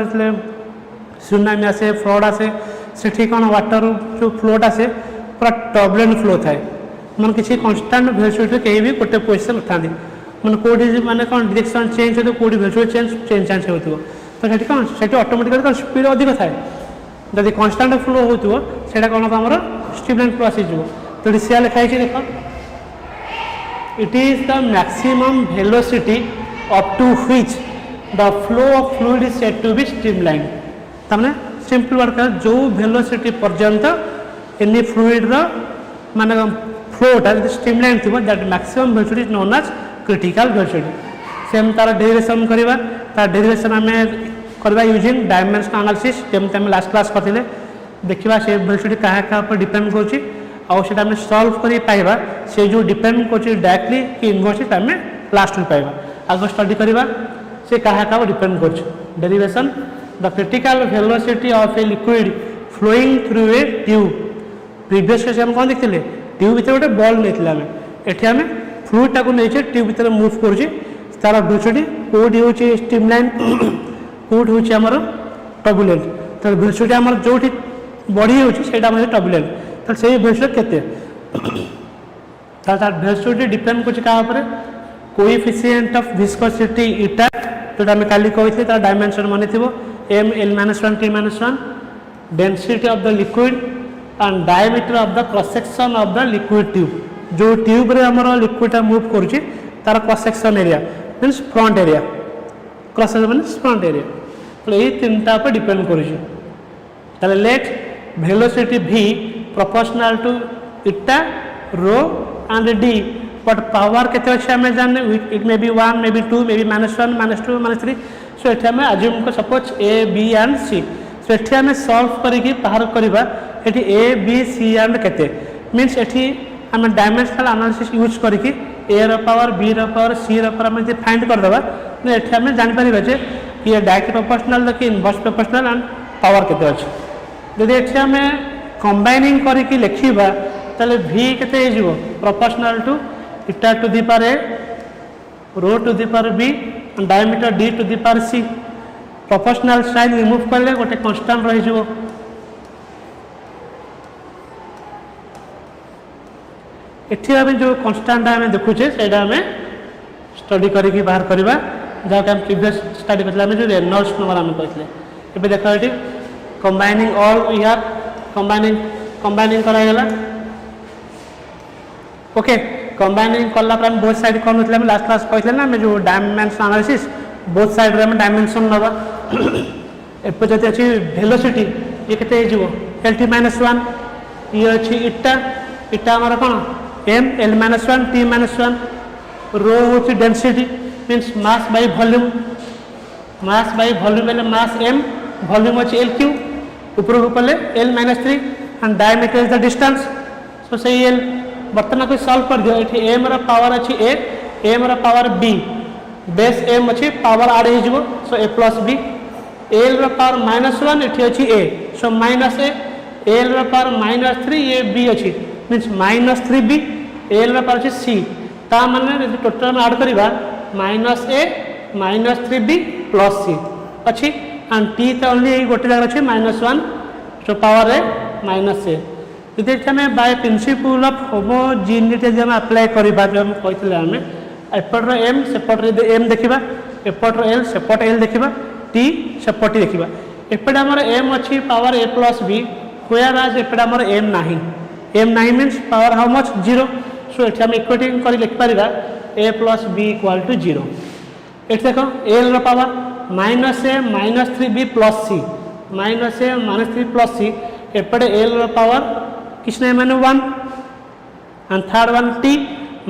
सुनामी आसे फ्लड आसे से कौन वाटर जो फ्लोट आसे पूरा टर्बुलेंट फ्लो थाए मैं किसी कन्स्टांट वेलोसिटी कहीं भी गोटे पोजिशन था मैंने कौटी मैंने कौन डायरेक्शन चेंज होती कौटी वेलोसिटी चेंज हो तो से कौन से ऑटोमेटिकली स्पीड अधिक थाए जब कन्स्टांट फ्लो होता कौन आम स्ट्रीमलाइन फ्लो आसीज तो ये लिखाई देख it is the maximum velocity up to which the flow of fluid is said to be streamline तमें सिंपल वर्ड कर जो वेलोसिटी पर्यंत एनी फ्लूइड माने फ्लोटा स्ट्रीमलाइन थी that maximum velocity is known as critical velocity same तार derivation करवा तार डेरिवेशन आम करवा यूजिंग डायमेंशन एनालिसिस जमती आम लास्ट क्लास करते देखा से वेलोसिटी क्या पर डिपेंड कर सॉल्व कर पाइबा से जो डिपेंड कर डायरेक्टली कि इनवर्सली आम लास्ट में पाइबा आगे स्टडी करवा से क्या डिपेंड कर derivation the critical velocity of a liquid flowing through a tube previous case हम कौन देखते ट्यूब भीतर गोटे बल नहीं आम एटी आम फ्लूइड टाक नहीं ट्यूब भीतर मुव कर तार वेलोसिटी कौटी हूँ स्ट्रीमलाइन कौट हूँ आमर टर्बुलेंट तो वेलोसिटी आमर जो बढ़ी होता है टर्बुलेंट तो से वेलोसिटी केते तार वेलोसिटी डिपेंड कर कोएफिशिएंट ऑफ विस्कोसिटी इटा जोटा आम काली कही तार डायमेंशन मन थी m l - 1 t - 1 density of the liquid and diameter of the cross section of the liquid tube जो ट्यूब रे हमर लिक्विड मूव करुच्ची तार cross section area means front area cross section means front area तो ये तीनटा पर depend कर लेट velocity v proportional to eta rho and d but power केते अच्छे आम जाने it may be 1 may be 2 may be -1 -2 -3 सो ये आम अज्यूम को suppose a b and c सो ये आम सॉल्व करके बाहर करवा ये a b c एंड केते मीन्स ये आम डायमेंशनल एनालिसिस यूज करके a rho power b rho power c rho power आम फाइंड करदेवा ये आम जापर जे ये डायरेक्ट प्रोपोर्शनल कि इनवर्स प्रोपोर्शनल एंड पावर केते अच्छे जदि ये आम कंबाइनिंग करके लिखा ताले v केते हो proportional to eta to the power a rho to the power b diameter d to the power c proportional sign remove कले गोटे कांस्टेंट रही एठी आम जो कांस्टेंट आम देखुचे से स्टडी करके बाहर करवा जहाँ हम प्रीवियस स्टडी करते जो रेनॉल्ड्स नंबर आम कहते हैं देख ये combining all we have combining करागला ओके कंबाइनिंग कला बोथ साइड कौन होता है लास्ट क्लास कहते ना जो डायमेंशन एनालिसिस बोथ साइड रे डायमेंशन नवा एपे जति अछि वेलोसिटी ये केते हो lt -1 ये अछि इटा इटा हमर कोन m l -1 t -1 रो होछि density means mass by volume बेले मास m वॉल्यूम अछि l क्यू ऊपर को पले l -3 and diameter is the distance so से l बर्तन को सॉल्व कर दियो एठी m रा पावर अछि a m रा पावर b बेस m अछि पावर ऐड हो जिवो सो a + b l रा पावर -1 एठी अछि a सो -a l रा पावर -3 ये b अछि मीन्स -3b l रा पावर अछि c ता माने टोटल में ऐड करबा -a -3b + c अछि एंड t त ओनली गोटे जगह अछि -1 सो पावर ए -a यदि हमें बाय प्रिंसिपल ऑफ होमोजेनिटी जब अप्लाई करबा जो हम कहथिले हमें एपटर m सेपटर m देखिबा एपटर l सेपट l देखिबा t सेपट t देखिबा एपटे हमर m अछि power a + b whereas एपटे हमर m नाही means power how much 0 so एठी हम इक्वेटिंग करी लिख परिबा a + b = 0 एठी देखो l rho power -a -3b + c -a -3 + c एपटे l रो पावर किसने माने 1 and third one t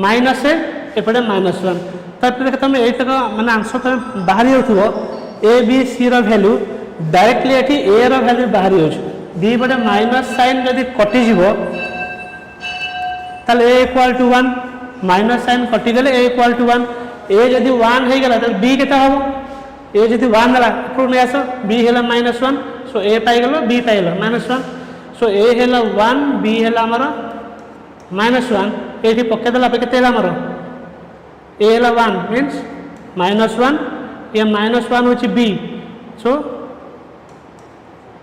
-a एपटे -1 तब देख तुम ये तक माने आंसर तुम बाहर होथबो a b c rho value directly एठी a रो वैल्यू बाहर हो b बटे माइनस साइन यदि कटि जीवो ताले a = 1 माइनस साइन कटि गेले a = 1 a यदि 1 हे गेला त b केता होबो a यदि 1 हला ऊपर नै आसो b हेला -1 सो a पाई गेलो b पाई गेलो -1 सो a हेला 1 b हेला हमर -1 एठी पक्के देला पे केते हेला हमर a हेला 1 मींस -1 ये -1 होची b सो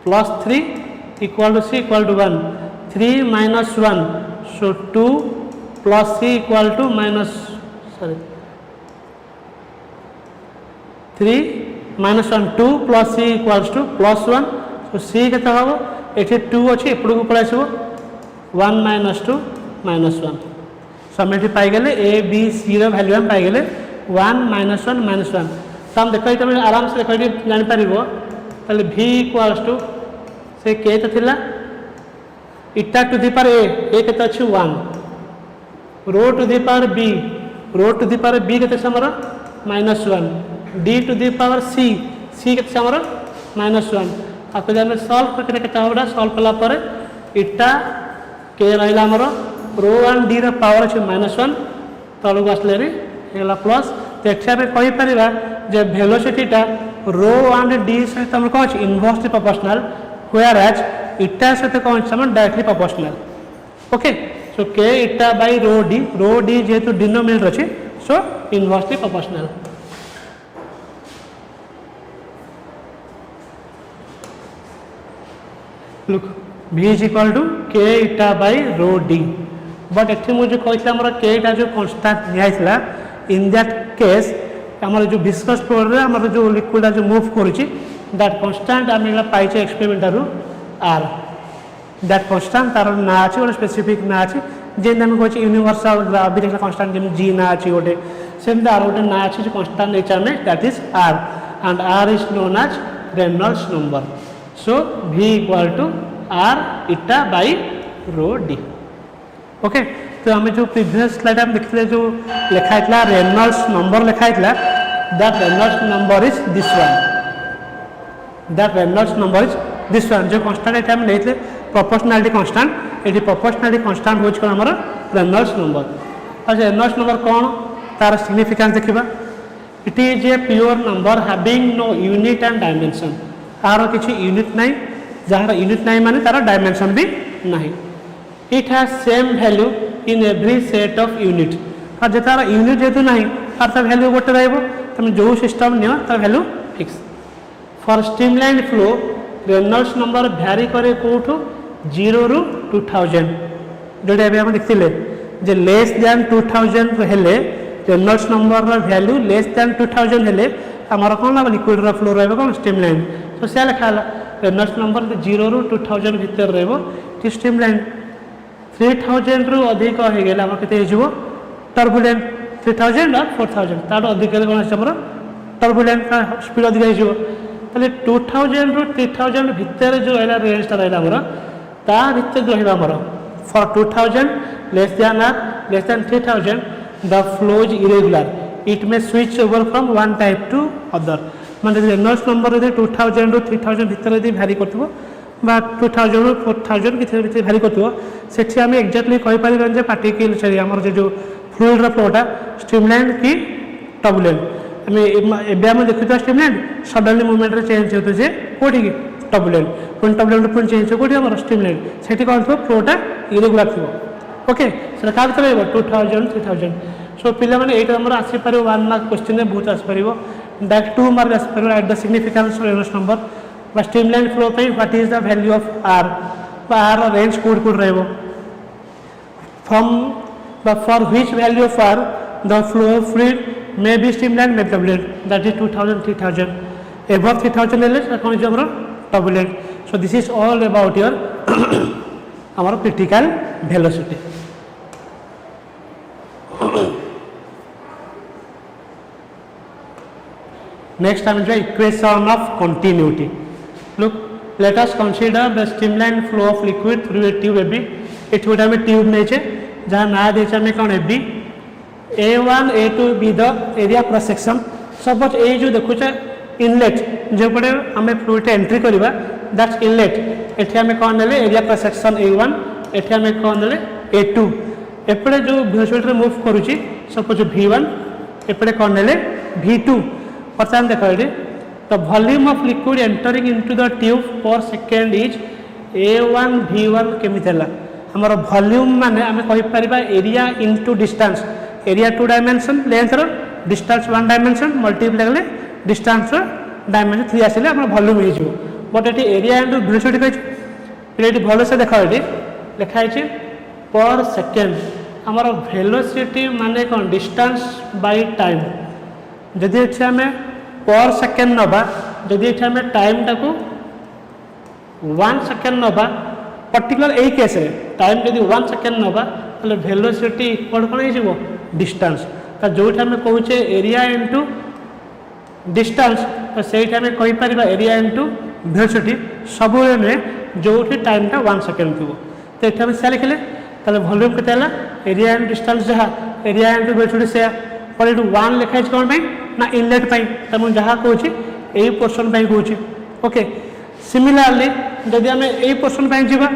+3 = c = 1 3 - 1 सो 2 + c = 3 - 1 2 + c = +1 सो c केते होबो एठी 2 अछि एपडू को पळा आसीबो 1 - 2 -1 सो हम एठी पाई गेले a b c rho value हम पाई गेले 1 - 1 -1 तो हम देखै तुम आराम से देखै जानि परिबो ताले v = से के त थिला इटा टू दी पावर a केते अछि 1 rho to the power b केते समर -1 d to the power c केते समर -1 आपको जब सॉल्व करके केते होबा सॉल्व कला पर इटा के रहला हमर rho and d rho power अछि -1 तळु आसले रे हेला प्लस तो एठा में कहि परिबा जे वेलोसिटी टा रो एंड डी सहित हम कौन अच्छे इनवर्सली प्रोपोर्शनल व्हेयर एज इटा सहित कौन अच्छे directly proportional okay so k eta by rho d जेहेतु डिनोमिनेटर अच्छे so inversely proportional look v is equal to k eta by rho D but एठी मुझे कहते आम के इटा जो कन्स्टाट निया इन दैट केस आम जो विस्कस फ्लोर रे आम जो लिक्विड जो मूव करुच्ची दैट कन्स्टाट आम पाइचे एक्सपेरिमेंट आर दैट कन्स्टाट तार ना अच्छे गोटे स्पेसिफिक ना अच्छे जेन आम कहे यूनिवर्सल ग्राविटी कन्स्टाट जमी जी ना अच्छे गोटे सेमती आर गोटे ना अच्छे जो कन्स्टाट नहीं आम that is R and R is known as Reynolds number so v equal to R eta by rho D okay तो आम जो प्रीवियस स्लाइड में देखते जो लिखाई रेनॉल्ड्स नंबर लिखाई that Reynolds number is this one that Reynolds number is this one जो constant ये नहीं प्रोपोर्शनलिटी कन्स्टाट ये प्रोपोर्शनलिटी कन्स्टाट हो कौन आम रेनॉल्ड्स नंबर अच्छा रेनॉल्ड्स नंबर कौन तार सिग्निफिकेंस देखा it is a pure number having no unit and dimension तार किसी यूनिट ना जार यूनिट ना माने तार डायमेंशन भी नहीं it has same value in every set of unit और जो तार यूनिट जेहेतु ना तार वैल्यू गोटे तुम जो सिस्टम नियो तार value fix for streamline flow Reynolds number Bhairi करे कौटू 0 ରୁ 2000 जोटा आम देखते जे लेस दैन 2000 हेले Reynolds number value less than 2000 हेले आमर कौन लिक्विड फ्लो रहा स्ट्रीमलाइन तो से लिखा रेनॉल्ड्स नंबर 0 ରୁ 2000 भितर रही स्ट्रीमलाइन 3000 रु अधिक हो गले आम के टर्बुलेंट 3000 और 4000 तार अधिक कौन आम टर्बुलेंट स्पीड अधिक हो 2000 ରୁ 3000 भितर जो है रेंजटा रहा आमर ता भितर रहा आमर for 2000 less than R less than 3000 the flow is irregular it may switch over from one type to other माने रेनॉल्ड्स नंबर यदि 2000 ରୁ 3000 भितर यदि भैरी करथिबो बा 2000 ରୁ 4000 किसी भैरी करथिबो सेठी आम एक्जाक्टली कहि परिबन जे पार्टिकल सरी हमर जो फ्लूइड रो फ्लोटा स्ट्रीमलाइन की टर्बुलेंट एबे आम देखुता स्ट्रीमलाइन सडनली मूवमेंट रे चेंज होतो जे कोठी की टर्बुलेंट पुन टर्बुलेंट पुन चेंज हो कोठी हमर स्ट्रीमलाइन सेठी कोन थो फ्लोटा इरेगुलर थिबो ओके से का करबो 2000 3000 सो पिला माने एटा हमर आसी पारो 1 मार्क क्वेश्चन में बहुत आसी पारिबो दैट 2 मार्क आसी पारिबो at the significance of Reynolds number बा स्ट्रीमलाइन फ्लो पे what is the value of R बा आर रेंज कोड कोड रहबो from the for which value of R the flow of fluid may be streamline may turbulent that is 2000 3000 above 3000 लेले कौन हमर टर्बुलेंट so this is all about your हमर critical velocity next time is equation of continuity look let us consider the streamline flow of liquid through a tube AB it would have a tube neche jaha na deche ame kon AB A1 A2 be the area cross section suppose ए जो देखुचे inlet जो पड़े हमें fluid entry करबा that's inlet एठी हमें कोन लेले area cross section A1 एठी हमें कोन लेले A2 एपड़े जो वेलोसिटी रे मूव करूची सपोज V1 एपड़े कोन लेले V2 पर्सन देखो ये the volume of liquid entering into the tube per second is A1 V1 केमिथला हमर वॉल्यूम माने आमे कहि परिबा area into distance area 2 dimension length रो डिस्टेंस 1 डायमेंशन मल्टीप्लाई करले डिस्टेंस रो डायमेंशन 3 आसीले हमर वॉल्यूम हे जो बट एटी एरिया इनटू वेलोसिटी कहि एटी भलो से देखो ये लिखाइ छै पर सेकेंड हमर वेलोसिटी माने कोन डिस्टेंस बाय टाइम जदि एठी हमें पर सेकेंड नबा जदि एठी हमें टाइम टाको 1 सेकेंड नबा पर्टिकुलर ए केस रे टाइम जदि 1 सेकेंड नबा तले वेलोसिटी इक्वल कोन हे जिवो डिस्टेंस त जोठी हमें कहूचे एरिया इनटू डिस्टेंस तो सेठी हमें कहि परिबा एरिया इनटू वेलोसिटी सब रे जोठी टाइम टा 1 सेकेंड थिबो तो एठी हमें से लिखले तले वॉल्यूम केते हला एरिया इनटू डिस्टेंस जहा एरिया इनटू वेलोसिटी से पर ये 1 लिखाई कौन पाई ना इनलेट पाई तो मुझे जहाँ कहूँ यही पोर्सन पाई कहूँ ओके सिमिलारली जदि आम यही पोर्सन पाई जीवा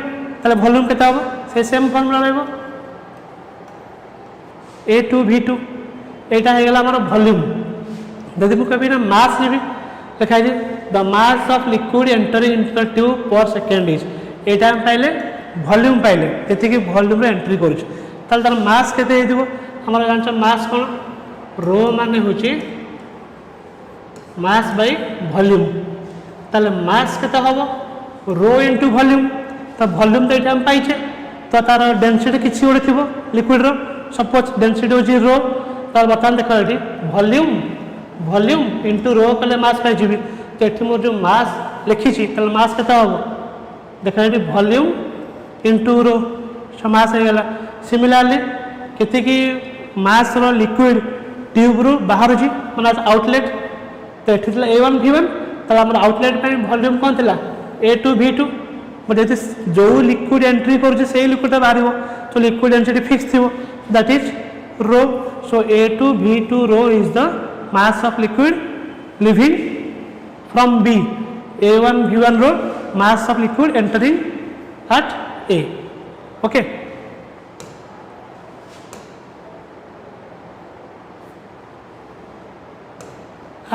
ताले वॉल्यूम केते हम से सेम फॉर्मूला रहबो A2 V2 एटा हे गला हमर वॉल्यूम जदि मु कहबी ना मास जीबी लिखा है the mass of liquid entering into the tube per second is एटा हम पाइले वॉल्यूम पाइले जी वॉल्यूम एंट्री करूँ ताल तार मास केते हेतिबो हमर जानछ मास कोन रो माने होची मास बाय वॉल्यूम ताले मास केते हबो रो इनटू वॉल्यूम तो वॉल्यूम तो एटा हम पाइछे तो तार डेंसिटी किछि ओडे थिबो लिक्विड रो सपोज डेंसिटी होची रो तार बतन देखो एठी वॉल्यूम वॉल्यूम इनटू रो कले मास पाइ जिबी तो एठी मोर जो मास लिखी छी ताले मास केते हबो देखो एठी वॉल्यूम इनटू रो समास हो गला सिमिलरली केते की मास रो लिक्विड ट्यूब रो बाहर जी माने आउटलेट तो एठी थला A1 V1 तला हमर आउटलेट पे वॉल्यूम कोन थला A2 V2 बट यदि जो लिक्विड एंट्री कर से लिक्विड बाहर तो लिक्विड डेंसिटी फिक्स थी that is rho so A2 V2 rho is the mass of liquid leaving from B A1 V1 rho mass of liquid entering at A okay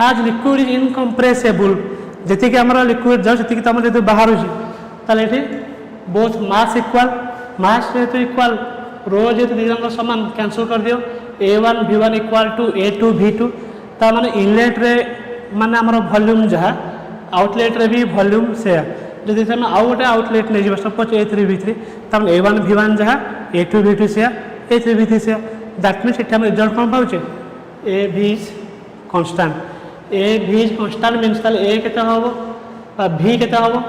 as liquid is incompressible जी कि हमारा liquid जाओ जी तुम जो बाहर ताले both मास equal मास जेहेतु equal रो जेहेतु दुई सामान कैंसल कर दियो A1 V1 equal to A2 V2 ता माने इनलेट रे माने हमर वॉल्यूम जहा आउटलेट रे भी वॉल्यूम से जदि हम आउ गोटे आउटलेट नहीं जीव सपोज A3 V3 ता माने A1 V1 जहा A2 V2 से A3 V3 say that means एटा हम रिजल्ट कोन पाउचे A V is constant A V is constant means ताले A केते होबो आ V केते होबो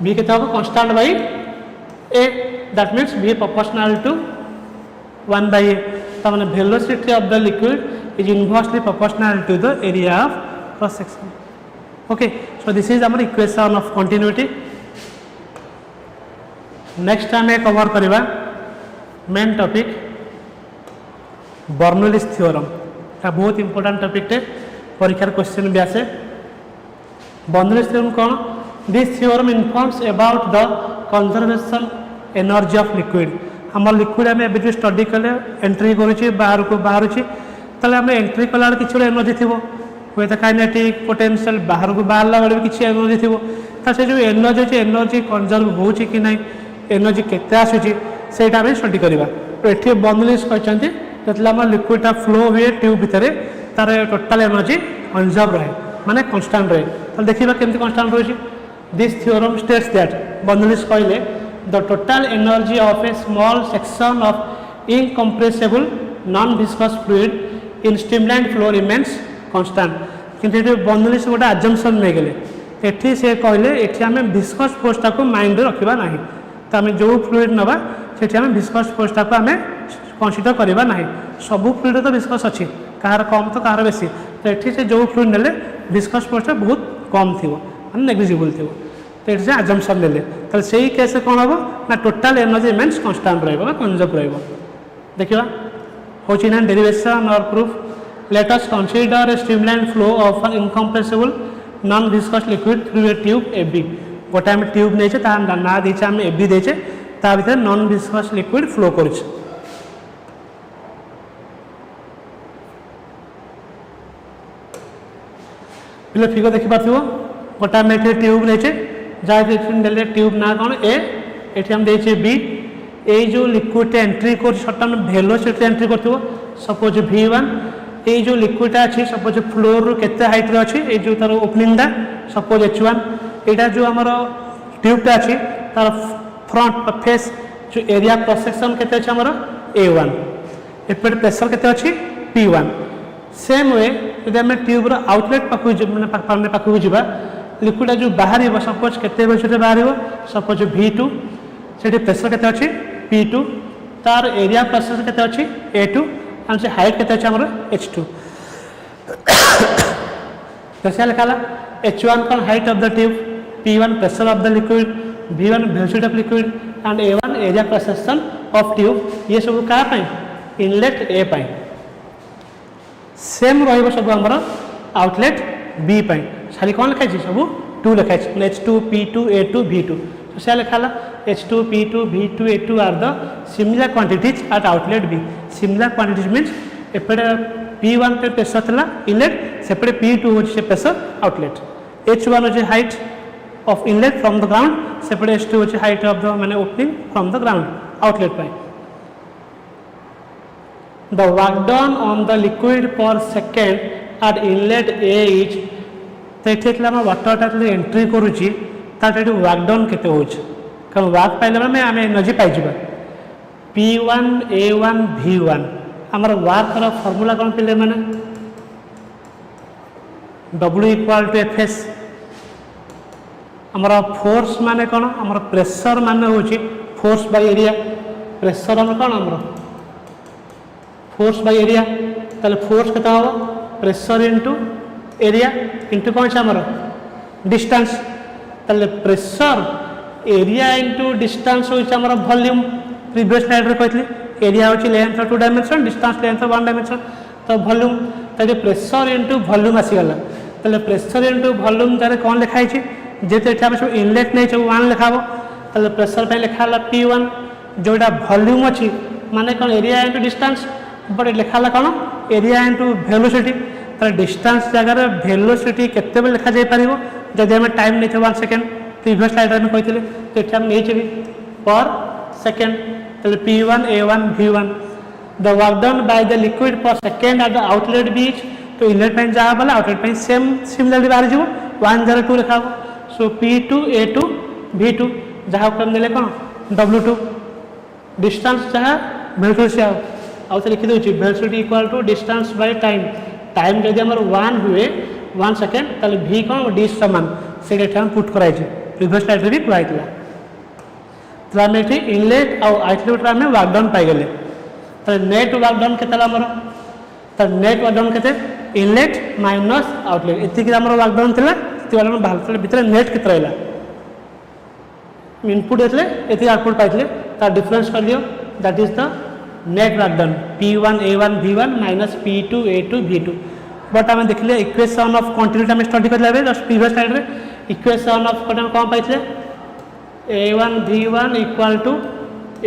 V केते होबो constant by A that means V proportional to 1 by A ता माने velocity of the liquid is inversely proportional to the area of cross section okay so this is our equation of continuity next time cover करबा main topic Bernoulli's theorem या बहुत important topic टे परीक्षार question भी आसे Bernoulli's theorem कौन this theorem informs about the conservation energy of liquid हमर liquid आम एबे स्टडी कले एंट्री करूँ बाहर को बाहर ताले आम एंट्री कला किसी गोटे एनर्जी थी हुए तो काइनेटिक पोटेंशियल बाहर को बाहरला बेले भी किसी एनर्जी थी से जो एनर्जी अच्छे एनर्जी कंजर्व हो कि ना एनर्जी केते आसूची सेटा आम स्टडी करवा तो ये बर्नौलीज कहते जो आम लिक्विडटा फ्लो हुए ट्यूब भितर तार टोटाल एनर्जी कंजर्व रहे माने कांस्टेंट रहे तो देखा केमती कांस्टेंट रही this theorem states that Bernoulli's कहले the total energy of a small section of incompressible non-viscous fluid in streamlined flow remains constant किंतु ये बर्नौलीज गोटे assumption नहीं गले एठी से कहले एठी आमे viscous force टाको माइंड रे रखिबा नाही तो आमे जो फ्लूइड नबा सेठी आमे viscous force टाको आमे कंसीडर करबा नाही सब फ्लूइड तो viscous अछि कार कम तो कार बेसी तो एठी से जो फ्लूइड नेले viscous force बहुत कम थिवो माने नेग्लिजिबल थिवो तो ये आजम्पन ले तो से केस कौन हम ना total energy means constant conserve देखा हूँ ना डेरिवेशन और proof let us consider a streamline flow of an incompressible non viscous liquid through a tube AB गोटे आम ट्यूब नहीं ना देचे आम AB देचे ता भीतर नॉन विस्कस लिक्विड फ्लो कर फिगर देखिपार गोटे आम ये ट्यूब नहीं जहाँ ट्यूब ना कौन ए ये हम देचे B ये जो लिक्विड एंट्री कर सर्टन वेलोसिटी एंट्री कर सपोज V1 ये जो लिक्विड अच्छी सपोज फ्लोर रू केते हाइट रे अच्छी ये जो तार ओपनिंग दा सपोज H1 यहाँ जो आमर ट्यूबटा अच्छी तार फ्रंट फेस जो एरिया क्रॉस सेक्शन केते अच्छे आमर A1 एपटे प्रेशर केते अच्छी P1 सेम वे यदि आम ट्यूब रो आउटलेट पाखु जावा लिक्विड जो बाहर सपोज केते वेलोसिटी बाहर सपोज V2 से प्रेशर केते अच्छी P2 तार एरिया प्रेशर केते अच्छी A2 एंड से हाइट केते अच्छी हमर H2 कैसे लिखा H1 कौन height of the tube P1 pressure of the liquid V1 velocity of liquid and A1 area pressure of tube ये सब क्या इनलेट A पाई सेम रहिबो सब हमर आउटलेट B पाई खाली कौन लिखाई सब 2 लिखाई H2 P2 A2 V2 तो से लिखा H2 P2 V2 A2 are the similar quantities at outlet B similar quantities means एपटे P1 पे प्रेशर थिला इनलेट सेपटे P2 होची प्रेशर आउटलेट H1 होची height of inlet from the ground सेपटे H2 होची हाइट ऑफ द माने opening from the ground outlet पाई the work done on the liquid per second at inlet A is तो ये water टा entry करुच्ची तार work done केते होची कारण वर्क पाइले माने आम एनर्जी पाई P1 A1 V1 आमर वर्क फॉर्मूला कौन पे मैंने W इक्वाल टू Fs आमर फोर्स माने कौन आमर प्रेशर माने होची फोर्स बाय एरिया प्रेशर आमर कौन आमर फोर्स बाय एरिया ताले फोर्स केता हो प्रेशर इनटू एरिया इनटू कौन आमर डिस्टेंस ताले प्रेशर एरिया इनटू डिस्टेंस होची आमर वॉल्यूम प्रीवियस स्लाइड रे कहथली एरिया होची length 2 dimension distance length 1 dimension तो वॉल्यूम ताले प्रेशर इनटू वॉल्यूम आसी गला ताले प्रेशर इनटू वॉल्यूम तारे कोन लिखाई छी जेते एठा हम इनलेट नै छ 1 लिखाबो ताले प्रेशर पे लिखाला P1 जोडा वॉल्यूम अछि माने कोन एरिया इनटू डिस्टेंस बट लिखाला कोन एरिया इनटू वेलोसिटी ताले डिस्टेंस जगह रे वेलोसिटी केते बे लिखा जाय परिबो जदि हम टाइम नै छ 1 सेकंड प्रीवियस स्लाइड रे कहथले तो एठा हम नै छी पर second P1 A1 V1 the work done by the liquid per second at the outlet beach तो इनलेट पे जा वाला आउटलेट पे सेम सिमिलरली बाहर जीवो 102 लिखाबो सो P2 A2 V2 जहाँ क्रम नेले कोन W2 डिस्टेंस जहाँ वेलोसिटी आउ से लिखि दोछि velocity equal to distance by time time जदि हमर 1 हुए 1 सेकंड ताले V कोन D समान से हम पुट कराइ छै प्रीवियस स्लाइड रे भी कहैतला तो इनलेट और आउटलेट में वर्क डन पाई गले तो नेट वर्क डन के आमर तो नेट वर्क डन के इनलेट माइनस आउटलेट इतनी वर्क डन थी बाहर भीतर नेट के रहा इनपुट देते ये आउटपुट पाई तार डिफरेंस कर दियो that is the net work done P1 A1 V1 minus P2 A2 V2 but आम देखिले इक्वेशन ऑफ कंटिन्यूटी आम स्टडी कर जस्ट प्रीवियस स्लाइड रे इक्वेशन ऑफ कौन पाई A1 V1 equal to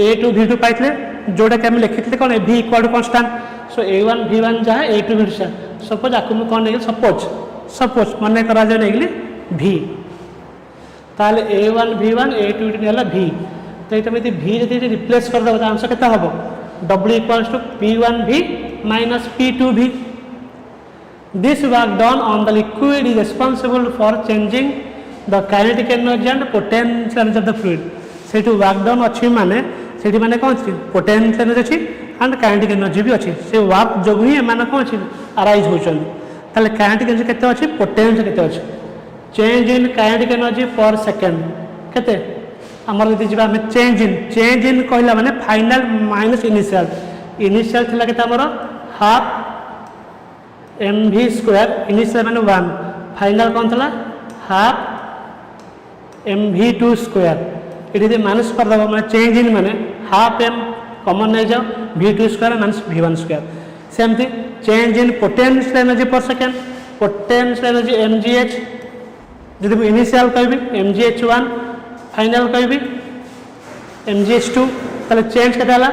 A2 V2 पाइले जोड़ा कि लिखी कौन V equal to constant so A1 V1 जहाँ A2 V2 सपोज आपको मुझे कौन नहीं सपोज मन करा नहीं V ताले A1 V1 A2 V2 है V तो ये V जब रिप्लेस कर दो आंसर कितना हम W equals to P1 V minus P2 V this work done on the liquid is responsible for changing the kinetic energy and potential energy of the fluid से work done अच्छी माने से माने कौन अच्छी पोटेंशियल एनर्जी अच्छी एंड kinetic energy भी अच्छी से वर्क जो ही एम कौन अच्छी अराइज होते काइनेटिक एनर्जी केते अच्छी पोटेंशियल केते अच्छी चेंज इन काइनेटिक एनर्जी पर सेकेंड केते आमर यदि जी आम चेंज इन कहला माने फाइनल माइनस इनिशियल थिला केते आमर हाफ mv स्क्वायर इनिशियल माने 1 फाइनल कौन थिला हाफ mv2 स्क्वायर ये माइनस कर दबा माने चेंज इन माने हाफ m कॉमन नहीं जाओ v2 square minus v1 square सेमती चेंज इन पोटेंशियल एनर्जी पर सेकेंड पोटेंशियल एनर्जी mgh जब इनिशियल कहबी mgh1 फाइनल कहबी mgh2 ताले चेंज केताला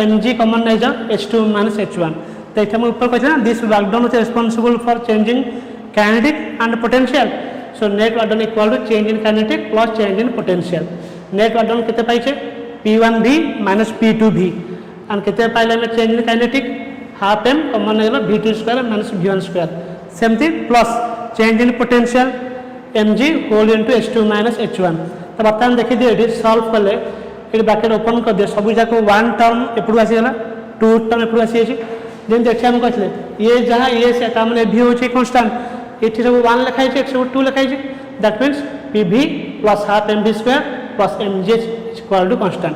mg कॉमन नहीं जाओ h2 माइनस h1 तो ये ऊपर कहते this work done is responsible for changing kinetic and potential so net work done equal to change in kinetic plus change in potential net work done केते पाइछे P1 V minus P2 V and केते पाइले में change in kinetic half m common नेला V2 square minus V1 square सेमती plus change in potential mg whole into h2 minus h1 तो बर्तमान देखि दियो एटी सॉल्व करले ये ब्रैकेट ओपन कर दियो सब जाक 1 टर्म एपडू आसी गला 2 टर्म एपडू आसी अछि जेन देखि हम कहले ये जहां ये से ता माने v होची कांस्टेंट एठी सब 1 लिखाई छै एठी सब 2 लिखाई छै that means pv plus half mv square plus mg equal to constant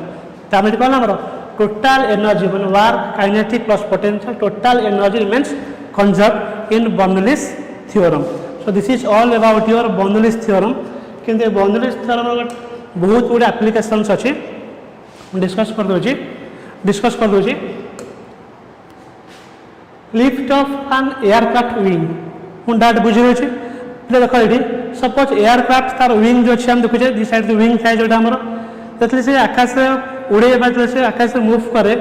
ता माने कोन हमरो total energy one work kinetic plus potential total energy remains conserved in Bernoulli's theorem so this is all about your Bernoulli's theorem किंतु Bernoulli's theorem बहुत good applications अछि discuss कर दोजी lift of an aircraft wing हूँ डाट बुझे अच्छे देख ये सपोज एयरक्राफ्ट तार विंग जो अच्छे हम देखुचे दी साइड विंग थाए जो आमर से आकाश उड़े से आकाश मुव करे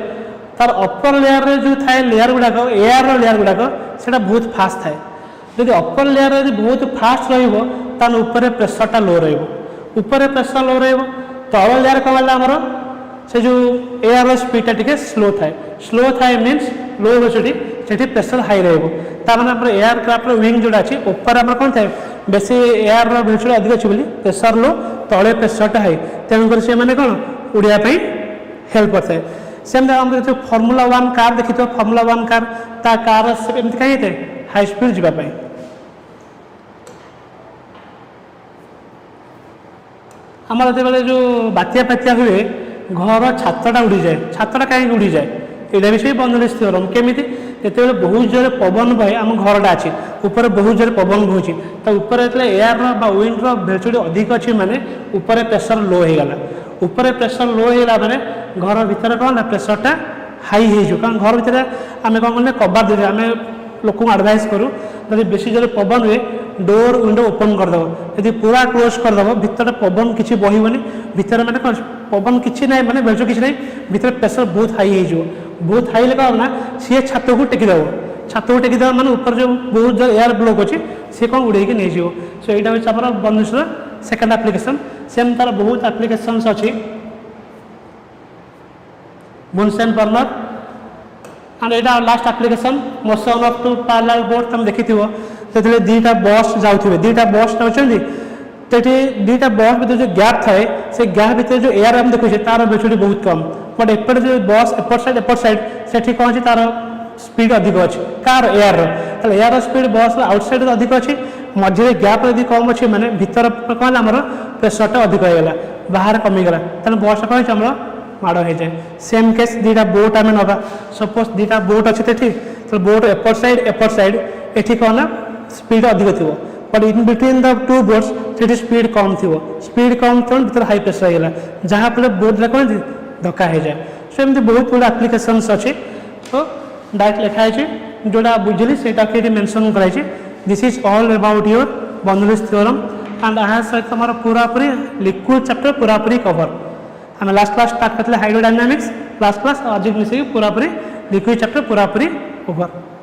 तार अपर लेयर जो थाए लेयर गुड़ाक एयर लेयर गुड़ाक से बहुत फास्ट थाए जदि अपर लेयर यदि बहुत फास्ट रे प्रेसरटा लो रे प्रेसर लो तल लेयर कौन आमर से जो एयर स्पीडटा टी स्लो थाए मीन्स लो वेलोसिटी से प्रेसर हाई रहा एयर क्राफ्ट विंग जोड़ा अच्छी ऊपर आम कौन थाए बेसी एयर वेलोसिटी अधिक अच्छी बोली प्रेसर लो तले प्रेसरटा हाई तेणुकर से मैंने कौन उड़ाई हेल्प करता है सेम आम जो फॉर्मूला 1 कार देखी तो फॉर्मूला 1 कार ता कार एमती कहीं थे हाई स्पीड जावाई आमर जो जो बात्या पात्या हुए घर छातटा उड़ी जाए छातटा कहीं उड़ी जाए यहाँ भी से बर्नौलिस थ्योरम केमी जिते बहुत जोर पवन बहे आम घरटा अच्छी ऊपर बहुत जोर पवन बोची तो ऊपर जो एयर विंड वेलोसिटी अधिक अच्छी माने ऊपर प्रेसर लो हो गला ऊपर प्रेसर लो होगा माने घर भितर कौन प्रेसरटा हाई हो कारण घर भितर आम कौन करें कबार दे आम लोक आडभाइस करूँ जब बेसी जोर पवन हुए डोर विंडो ओपन करदेव यदि पूरा क्लोज करदेव भितर पवन किसी बहबनी भितर मैंने कौन पवन किसी ना मैंने वेलोसिटी किसी ना भितर प्रेसर बहुत हाई हो बहुत हाई लगा ना सी छात को टेकीदेव छात को टेकीदेव मैंने ऊपर जो बहुत जो एयर ब्लॉक अच्छी सी कौन उड़े नहीं सो यहाँ हूँ बर्नौलिस सेकेंड एप्लिकेशन सेम तार बहुत एप्लिकेशंस अच्छी बुनसेन बर्नर एंड यहाँ last application motion of two parallel board तुम देखी से दुईटा बस जाऊे दुईटा बस जाऊँगी दुईटा बस भर जो गैप थाए से गैप भर जो एयर आम देखुचे तार वेलोसिटी बहुत कम बट एपटे जो बस एपट साइड से कौन अच्छी तार स्पीड अधिक अच्छी कार एयर एयर स्पीड बस आउटसाइड अधिक अच्छी मझे गैप यदि कम अच्छी मैंने भितर कौन आमर प्रेसरटा अधिक होगा बाहर कमीगला तेना बस कौन आम माड़ हो जाए सेम केस दुईटा बोट आम नवा सपोज दुईटा बोट अच्छे तो बोट एपट साइड ये कौन स्पीड अधिक थी but in between the two boats से स्पीड कम थी स्पीड कम थी भर हाई प्रेसर होगा जहाँफल बोट कौन धक्का हो जाए सो एमती बहुत गुड़ा एप्लिकेशंस अच्छी तो डायरेक्ट लिखाई जोड़ा बुझी से मेंशन कराई this is all about your Bernoulli's theorem and यहाँ सहित तुम पूरापूरी लिक्विड चैप्टर पूरापूरी कवर आम लास्ट क्लास स्टार्ट करते हाइड्रोडायनामिक्स लास्ट क्लास आज मिसे पूरापूरी लिक्विड चैप्टर पूरापूरी कवर।